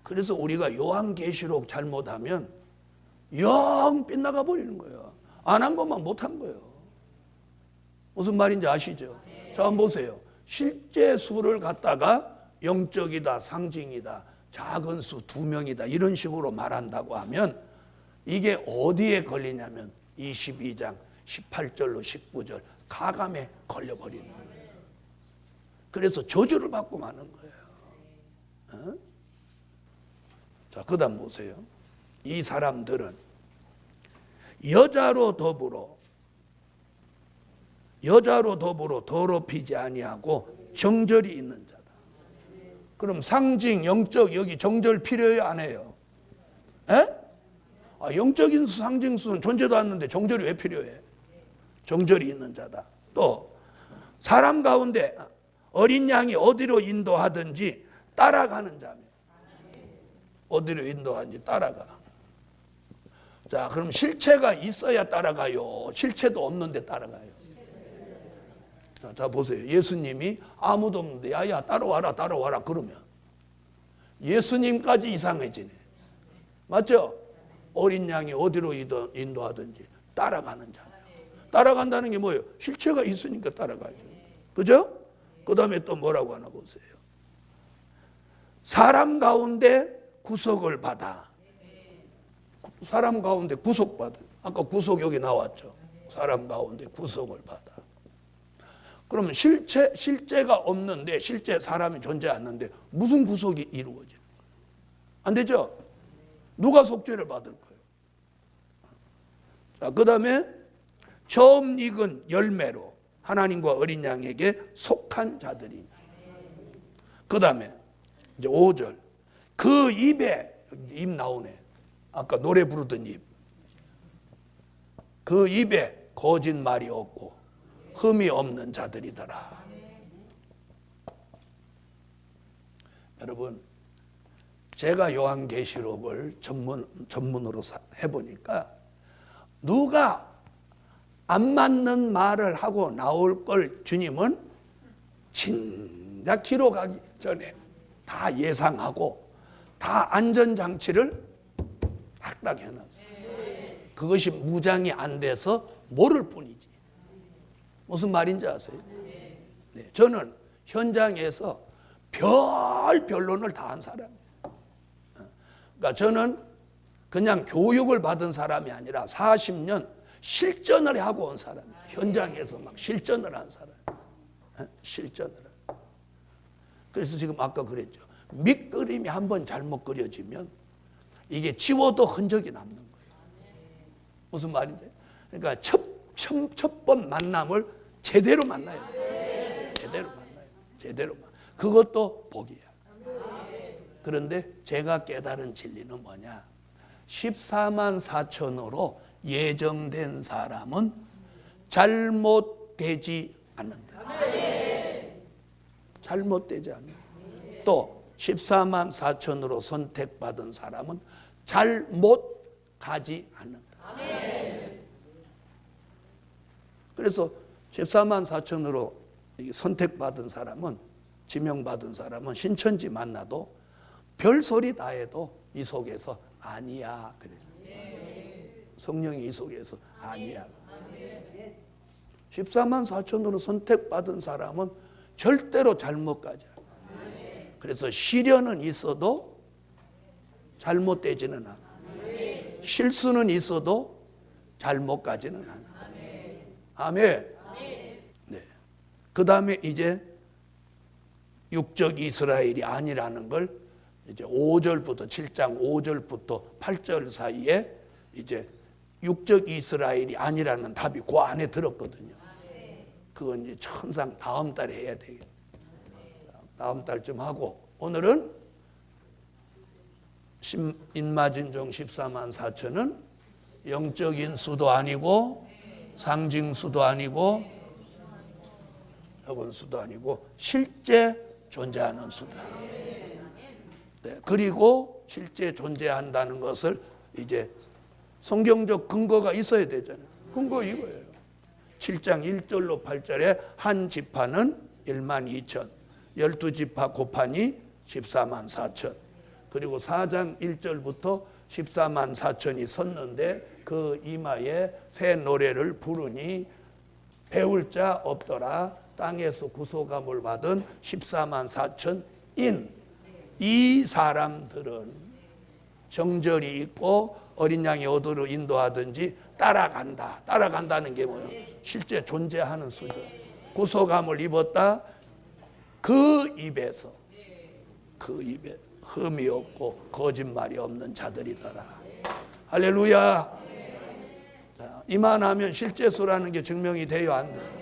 그래서 우리가 요한계시록 잘못하면 영 빗나가 버리는 거예요. 안 한 것만 못한 거예요. 무슨 말인지 아시죠? 자, 한번 보세요. 실제 수를 갖다가 영적이다, 상징이다, 작은 수 2명이다 이런 식으로 말한다고 하면 이게 어디에 걸리냐면 22장 18절로 19절 가감에 걸려버리는 거예요. 그래서 저주를 받고 마는 거예요. 자, 그 다음 보세요. 이 사람들은 여자로 더불어 더럽히지 아니하고 정절이 있는 자다. 그럼 상징, 영적, 여기 정절 필요해요, 안 해요? 에? 영적인 상징수는 존재도 않는데 정절이 왜 필요해? 정절이 있는 자다. 또 사람 가운데 어린 양이 어디로 인도하든지 따라가는 자며. 어디로 인도하든지 따라가. 자, 그럼 실체가 있어야 따라가요? 실체도 없는데 따라가요? 자, 보세요. 예수님이 아무도 없는데 야야 따라와라 그러면 예수님까지 이상해지네. 맞죠? 어린 양이 어디로 인도하든지 따라가는 자예요. 따라간다는 게 뭐예요? 실체가 있으니까 따라가죠. 그죠? 그 다음에 또 뭐라고 하나 보세요. 사람 가운데 구속을 받아. 사람 가운데 구속받아. 아까 구속 여기 나왔죠. 사람 가운데 구속을 받아. 그러면 실제가 없는데, 실제 사람이 존재 않는데 무슨 구속이 이루어지는 거예요? 안 되죠? 누가 속죄를 받을 거예요? 자, 그 다음에 처음 익은 열매로 하나님과 어린 양에게 속한 자들이니. 그 다음에 이제 5절. 그 입에, 입 나오네. 아까 노래 부르던 입. 그 입에 거짓말이 없고 흠이 없는 자들이더라. 여러분, 제가 요한계시록을 전문으로 해보니까 누가 안 맞는 말을 하고 나올 걸 주님은 진작 기록하기 전에 다 예상하고 다 안전장치를 딱딱 해놨어요. 그것이 무장이 안 돼서 모를 뿐이지. 무슨 말인지 아세요? 네, 저는 현장에서 별 변론을 다 한 사람이에요. 그러니까 저는 그냥 교육을 받은 사람이 아니라 40년 실전을 하고 온 사람이에요. 현장에서 막 실전을 한 사람. 실전을. 그래서 지금 아까 그랬죠. 밑그림이 한번 잘못 그려지면 이게 지워도 흔적이 남는 거예요. 무슨 말인지. 그러니까 첫 번 만남을 제대로 만나야 돼요. 제대로 만나요. 제대로 만나요. 그것도 복이야. 그런데 제가 깨달은 진리는 뭐냐? 14만 4천으로 예정된 사람은 잘못되지 않는다. 잘못되지 않는다. 또 14만 4천으로 선택받은 사람은 잘못 가지 않는다. 그래서 14만 4천으로 선택받은 사람은, 지명받은 사람은 신천지 만나도 별소리 다 해도 이 속에서 아니야. 그래요. 성령이 이 속에서 아니야. 14만 4천으로 선택받은 사람은 절대로 잘못 가지 않아요. 그래서 시련은 있어도 잘못되지는 않아. 실수는 있어도 잘못 가지는 않아. 아멘. 네. 그 다음에 이제 육적 이스라엘이 아니라는 걸 이제 5절부터 7장 5절부터 8절 사이에 이제 육적 이스라엘이 아니라는 답이 그 안에 들었거든요. 그건 이제 천상 다음 달에 해야 되겠다. 다음 달쯤 하고, 오늘은 인마진종 14만 4천은 영적인 수도 아니고 상징 수도 아니고 여건 수도 아니고 실제 존재하는 수다. 네, 그리고 실제 존재한다는 것을 이제 성경적 근거가 있어야 되잖아요. 근거 이거예요. 7장 1절로 8절에 한 지파는 1만 2천, 12지파 곱하니 14만 4천. 그리고 4장 1절부터 14만 4천이 섰는데 그 이마에 새 노래를 부르니 배울 자 없더라. 땅에서 구속함을 받은 14만 4천인 이 사람들은 정절이 있고 어린 양의 어도로 인도하든지 따라간다. 따라간다는 게 뭐예요? 실제 존재하는 수준. 구속함을 입었다. 그 입에 흠이 없고 거짓말이 없는 자들이더라. 할렐루야. 자, 이만하면 실제 수라는 게 증명이 돼요, 안 돼요?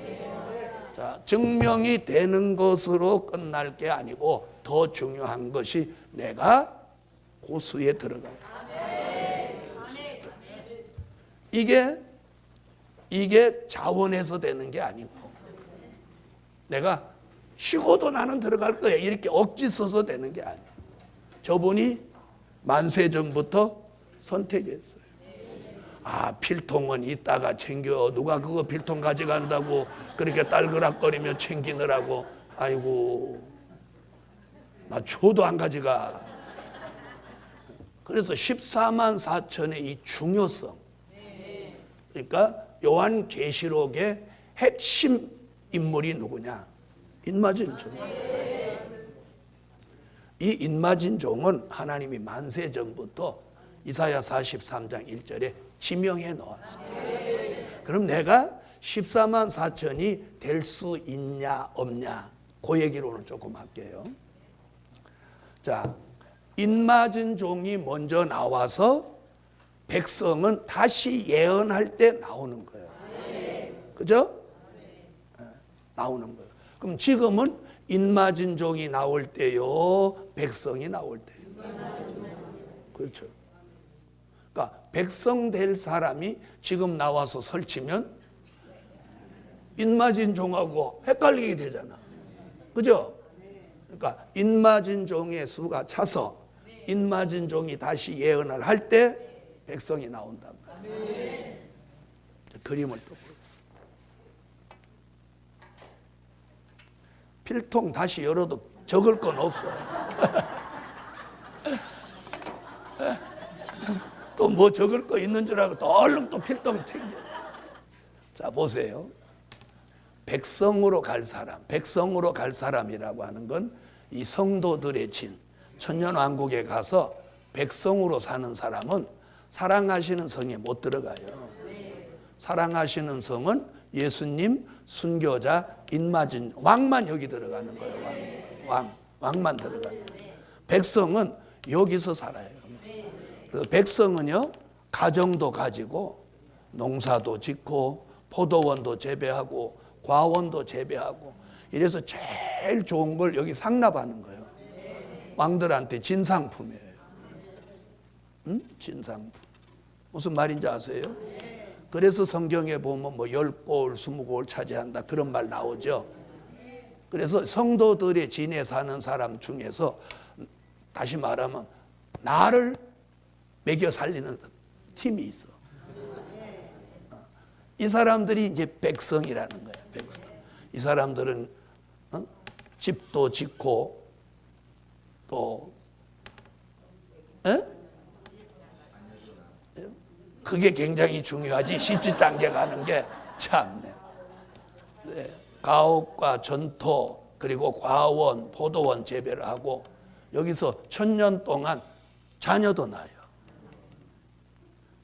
자, 증명이 되는 것으로 끝날 게 아니고 더 중요한 것이 내가 그 수에 들어가요. 이게 자원해서 되는 게 아니고 내가 쉬고도 나는 들어갈 거야 이렇게 억지 써서 되는 게 아니에요. 저분이 만세 전부터 선택했어요. 아, 필통은 이따가 챙겨. 누가 그거 필통 가져간다고 그렇게 딸그락거리며 챙기느라고. 아이고, 나 줘도 안 가져가. 그래서 14만 4천의 이 중요성. 그러니까 요한계시록의 핵심 인물이 누구냐? 인마진종. 이 인마진종은 하나님이 만세 전부터 이사야 43장 1절에 지명해 놓았어요. 그럼 내가 14만 4천이 될 수 있냐 없냐 그 얘기를 오늘 조금 할게요. 자, 인마진종이 먼저 나와서 백성은 다시 예언할 때 나오는 거예요. 그죠? 나오는 거예요. 그럼 지금은 인마진종이 나올 때요, 백성이 나올 때요. 그렇죠. 그러니까 백성 될 사람이 지금 나와서 설치면 인마진종하고 헷갈리게 되잖아. 그죠? 그러니까 인마진종의 수가 차서 인맞은 종이 다시 예언을 할 때 백성이 나온단 말이에요. 그림을 또 보세요. 필통 다시 열어도 적을 건 없어. 또 뭐 적을 거 있는 줄 알고 또 얼른 또 필통 챙겨. 자, 보세요. 백성으로 갈 사람, 백성으로 갈 사람이라고 하는 건 이 성도들의 진, 천년왕국에 가서 백성으로 사는 사람은 사랑하시는 성에 못 들어가요. 사랑하시는 성은 예수님, 순교자, 인맞은 왕만 여기 들어가는 거예요. 왕만 들어가는 거예요. 백성은 여기서 살아요. 백성은요, 가정도 가지고 농사도 짓고 포도원도 재배하고 과원도 재배하고 이래서 제일 좋은 걸 여기 상납하는 거예요. 왕들한테 진상품이에요. 응? 진상품. 무슨 말인지 아세요? 그래서 성경에 보면 뭐 10골, 20골 차지한다 그런 말 나오죠. 그래서 성도들의 진에 사는 사람 중에서 다시 말하면 나를 먹여 살리는 팀이 있어. 이 사람들이 이제 백성이라는 거예요. 백성. 이 사람들은 집도 짓고 또 그게 굉장히 중요하지. 시집 단계 가는 게 참네. 네. 가옥과 전토 그리고 과원, 포도원 재배를 하고 여기서 1000년 동안 자녀도 낳아요.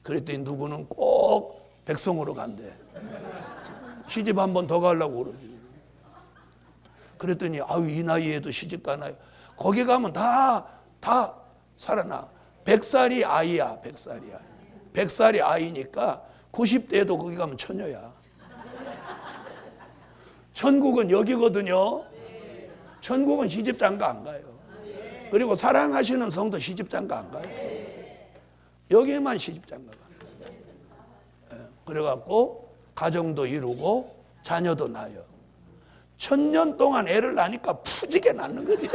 그랬더니 누구는 꼭 백성으로 간대. 시집 한 번 더 가려고 그러지. 그랬더니 아유 이 나이에도 시집 가나요? 거기 가면 다 살아나. 100살이 아이야. 100살이야. 100살이 아이니까 90대에도 거기 가면 처녀야. 천국은 여기거든요. 천국은 시집장가 안 가요. 그리고 사랑하시는 성도 시집장가 안 가요. 여기에만 시집장가 가요. 그래갖고 가정도 이루고 자녀도 낳아요. 1000년 동안 애를 낳으니까 푸지게 낳는 거지.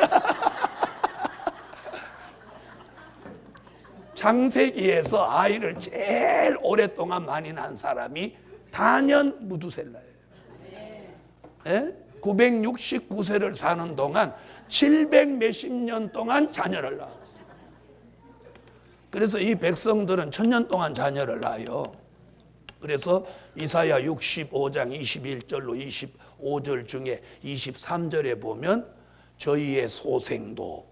창세기에서 아이를 제일 오랫동안 많이 낳은 사람이 다년 무두셀라예요. 969세를 사는 동안 700 몇십 년 동안 자녀를 낳았어요. 그래서 이 백성들은 1000년 동안 자녀를 낳아요. 그래서 이사야 65장 21절로 25절 중에 23절에 보면 저희의 소생도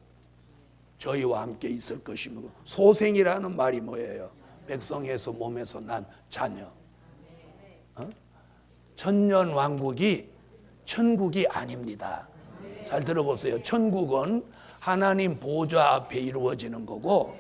저희와 함께 있을 것이며, 소생이라는 말이 뭐예요? 백성에서 몸에서 난 자녀. 천년 왕국이 천국이 아닙니다. 잘 들어보세요. 천국은 하나님 보좌 앞에 이루어지는 거고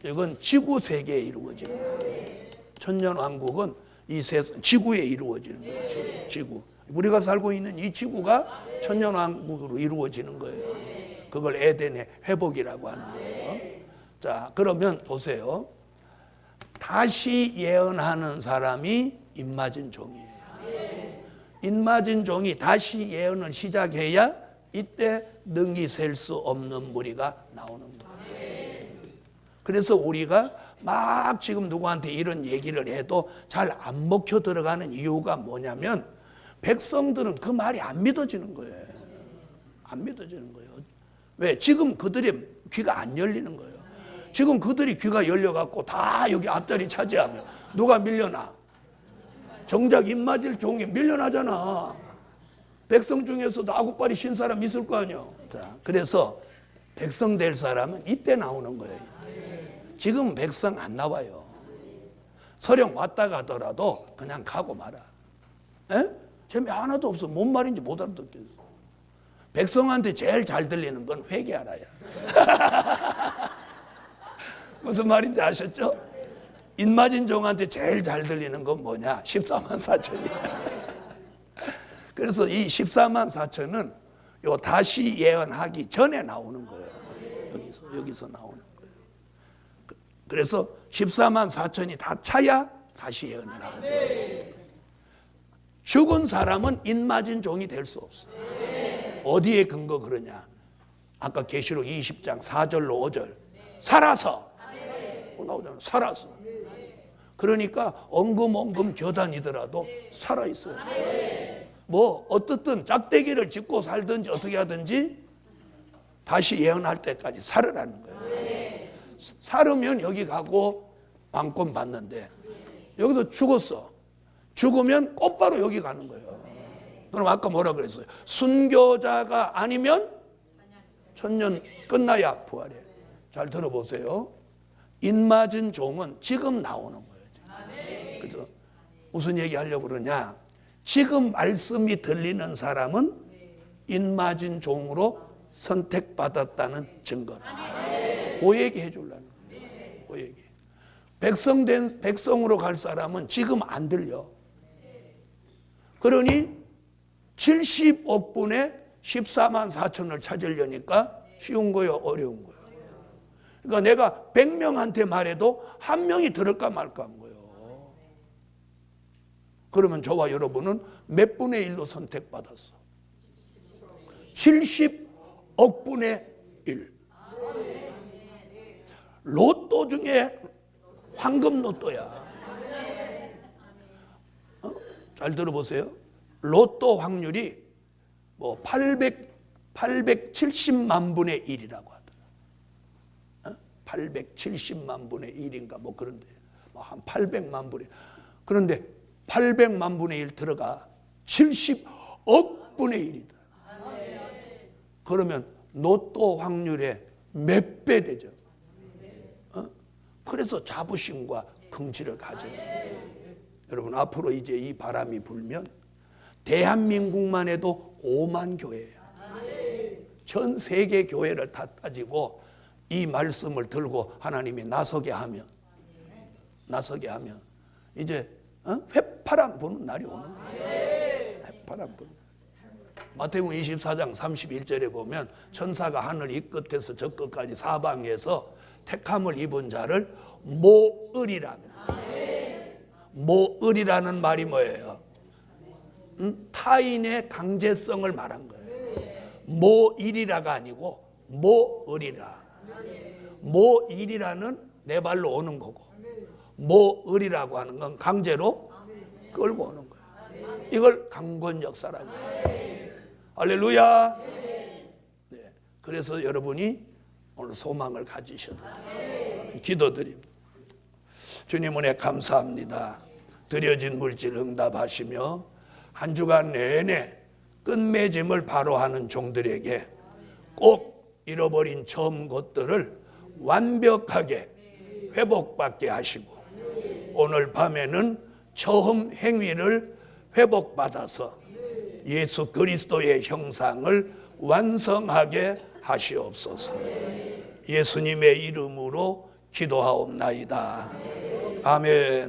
이건 지구 세계에 이루어지는 거예요. 천년 왕국은 이 세상 지구에 이루어지는 거예요. 지구. 우리가 살고 있는 이 지구가 천년 왕국으로 이루어지는 거예요. 그걸 에덴의 회복이라고 하는 거예요. 자, 그러면 보세요. 다시 예언하는 사람이 인맞은 종이에요. 인맞은 종이 다시 예언을 시작해야 이때 능히 셀 수 없는 무리가 나오는 거예요. 그래서 우리가 막 지금 누구한테 이런 얘기를 해도 잘 안 먹혀 들어가는 이유가 뭐냐면 백성들은 그 말이 안 믿어지는 거예요. 안 믿어지는 거예요. 왜? 지금 그들의 귀가 안 열리는 거예요. 지금 그들이 귀가 열려갖고 다 여기 앞자리 차지하면 누가 밀려나? 정작 입맞을 종이 밀려나잖아. 백성 중에서도 아구빨이 신 사람 있을 거 아니야. 자, 그래서 백성 될 사람은 이때 나오는 거예요. 이때. 지금 백성 안 나와요. 서령 왔다 가더라도 그냥 가고 말아. 에? 재미 하나도 없어. 뭔 말인지 못 알아듣겠어. 백성한테 제일 잘 들리는 건 회개하라야. 무슨 말인지 아셨죠? 인맞은 종한테 제일 잘 들리는 건 뭐냐? 14만 4천이야. 그래서 이 14만 4천은 요 다시 예언하기 전에 나오는 거예요. 여기서 나오는 거예요. 그래서 14만 4천이 다 차야 다시 예언을 하는 거예요. 죽은 사람은 인맞은 종이 될 수 없어요. 어디에 근거 그러냐? 아까 계시록 20장 4절로 5절. 살아서. 나오잖아요. 살아서. 그러니까 엉금엉금 겨다니더라도 살아있어요. 뭐 어떻든 짝대기를 짚고 살든지 어떻게 하든지 다시 예언할 때까지 살으라는 거예요. 살으면 여기 가고 왕권 받는데 여기서 죽었어. 죽으면 곧바로 여기 가는 거예요. 그럼 아까 뭐라 그랬어요? 순교자가 아니면 천년 끝나야 부활해. 잘 들어보세요. 인맞은 종은 지금 나오는 거예요. 그래서 무슨 얘기 하려고 그러냐? 지금 말씀이 들리는 사람은 인맞은 종으로 선택받았다는 증거다. 그 얘기 해주려는 거예요. 그 얘기. 백성된 백성으로 갈 사람은 지금 안 들려. 그러니 70억 분의 14만 4천을 찾으려니까 쉬운 거예요, 어려운 거예요. 그러니까 내가 100명한테 말해도 한 명이 들을까 말까 한 거예요. 그러면 저와 여러분은 몇 분의 1로 선택받았어? 70억 분의 1. 로또 중에 황금 로또야. 잘 들어보세요. 로또 확률이 뭐 870만 분의 1이라고 하더라. 870만 분의 1인가 뭐 그런데 한 800만 분의. 그런데 800만 분의 1 들어가 70억 분의 1이다. 그러면 로또 확률의 몇 배 되죠? 그래서 자부심과 긍지를 가져야 돼요. 여러분 앞으로 이제 이 바람이 불면 대한민국만 해도 5만 교회예요. 전 세계 교회를 다 따지고 이 말씀을 들고 하나님이 나서게 하면 이제 휘파람 부는 날이 오는 거예요. 휘파람 부는. 마태복음 24장 31절에 보면 천사가 하늘 이 끝에서 저 끝까지 사방에서 택함을 입은 자를 모으리라. 모으리라는 말이 뭐예요? 타인의 강제성을 말한 거예요. 모이리라가 아니고 모으리라. 모이리라는 내 발로 오는 거고 모으리라고 하는 건 강제로 끌고 오는 거예요. 이걸 강권 역사라고 해요. 할렐루야. 네. 그래서 여러분이 오늘 소망을 가지셔도 돼요. 기도드립니다. 주님 은혜 감사합니다. 드려진 물질 응답하시며 한 주간 내내 끝맺음을 바로 하는 종들에게 꼭 잃어버린 처음 것들을 완벽하게 회복받게 하시고 오늘 밤에는 처음 행위를 회복받아서 예수 그리스도의 형상을 완성하게 하시옵소서. 예수님의 이름으로 기도하옵나이다. 아멘.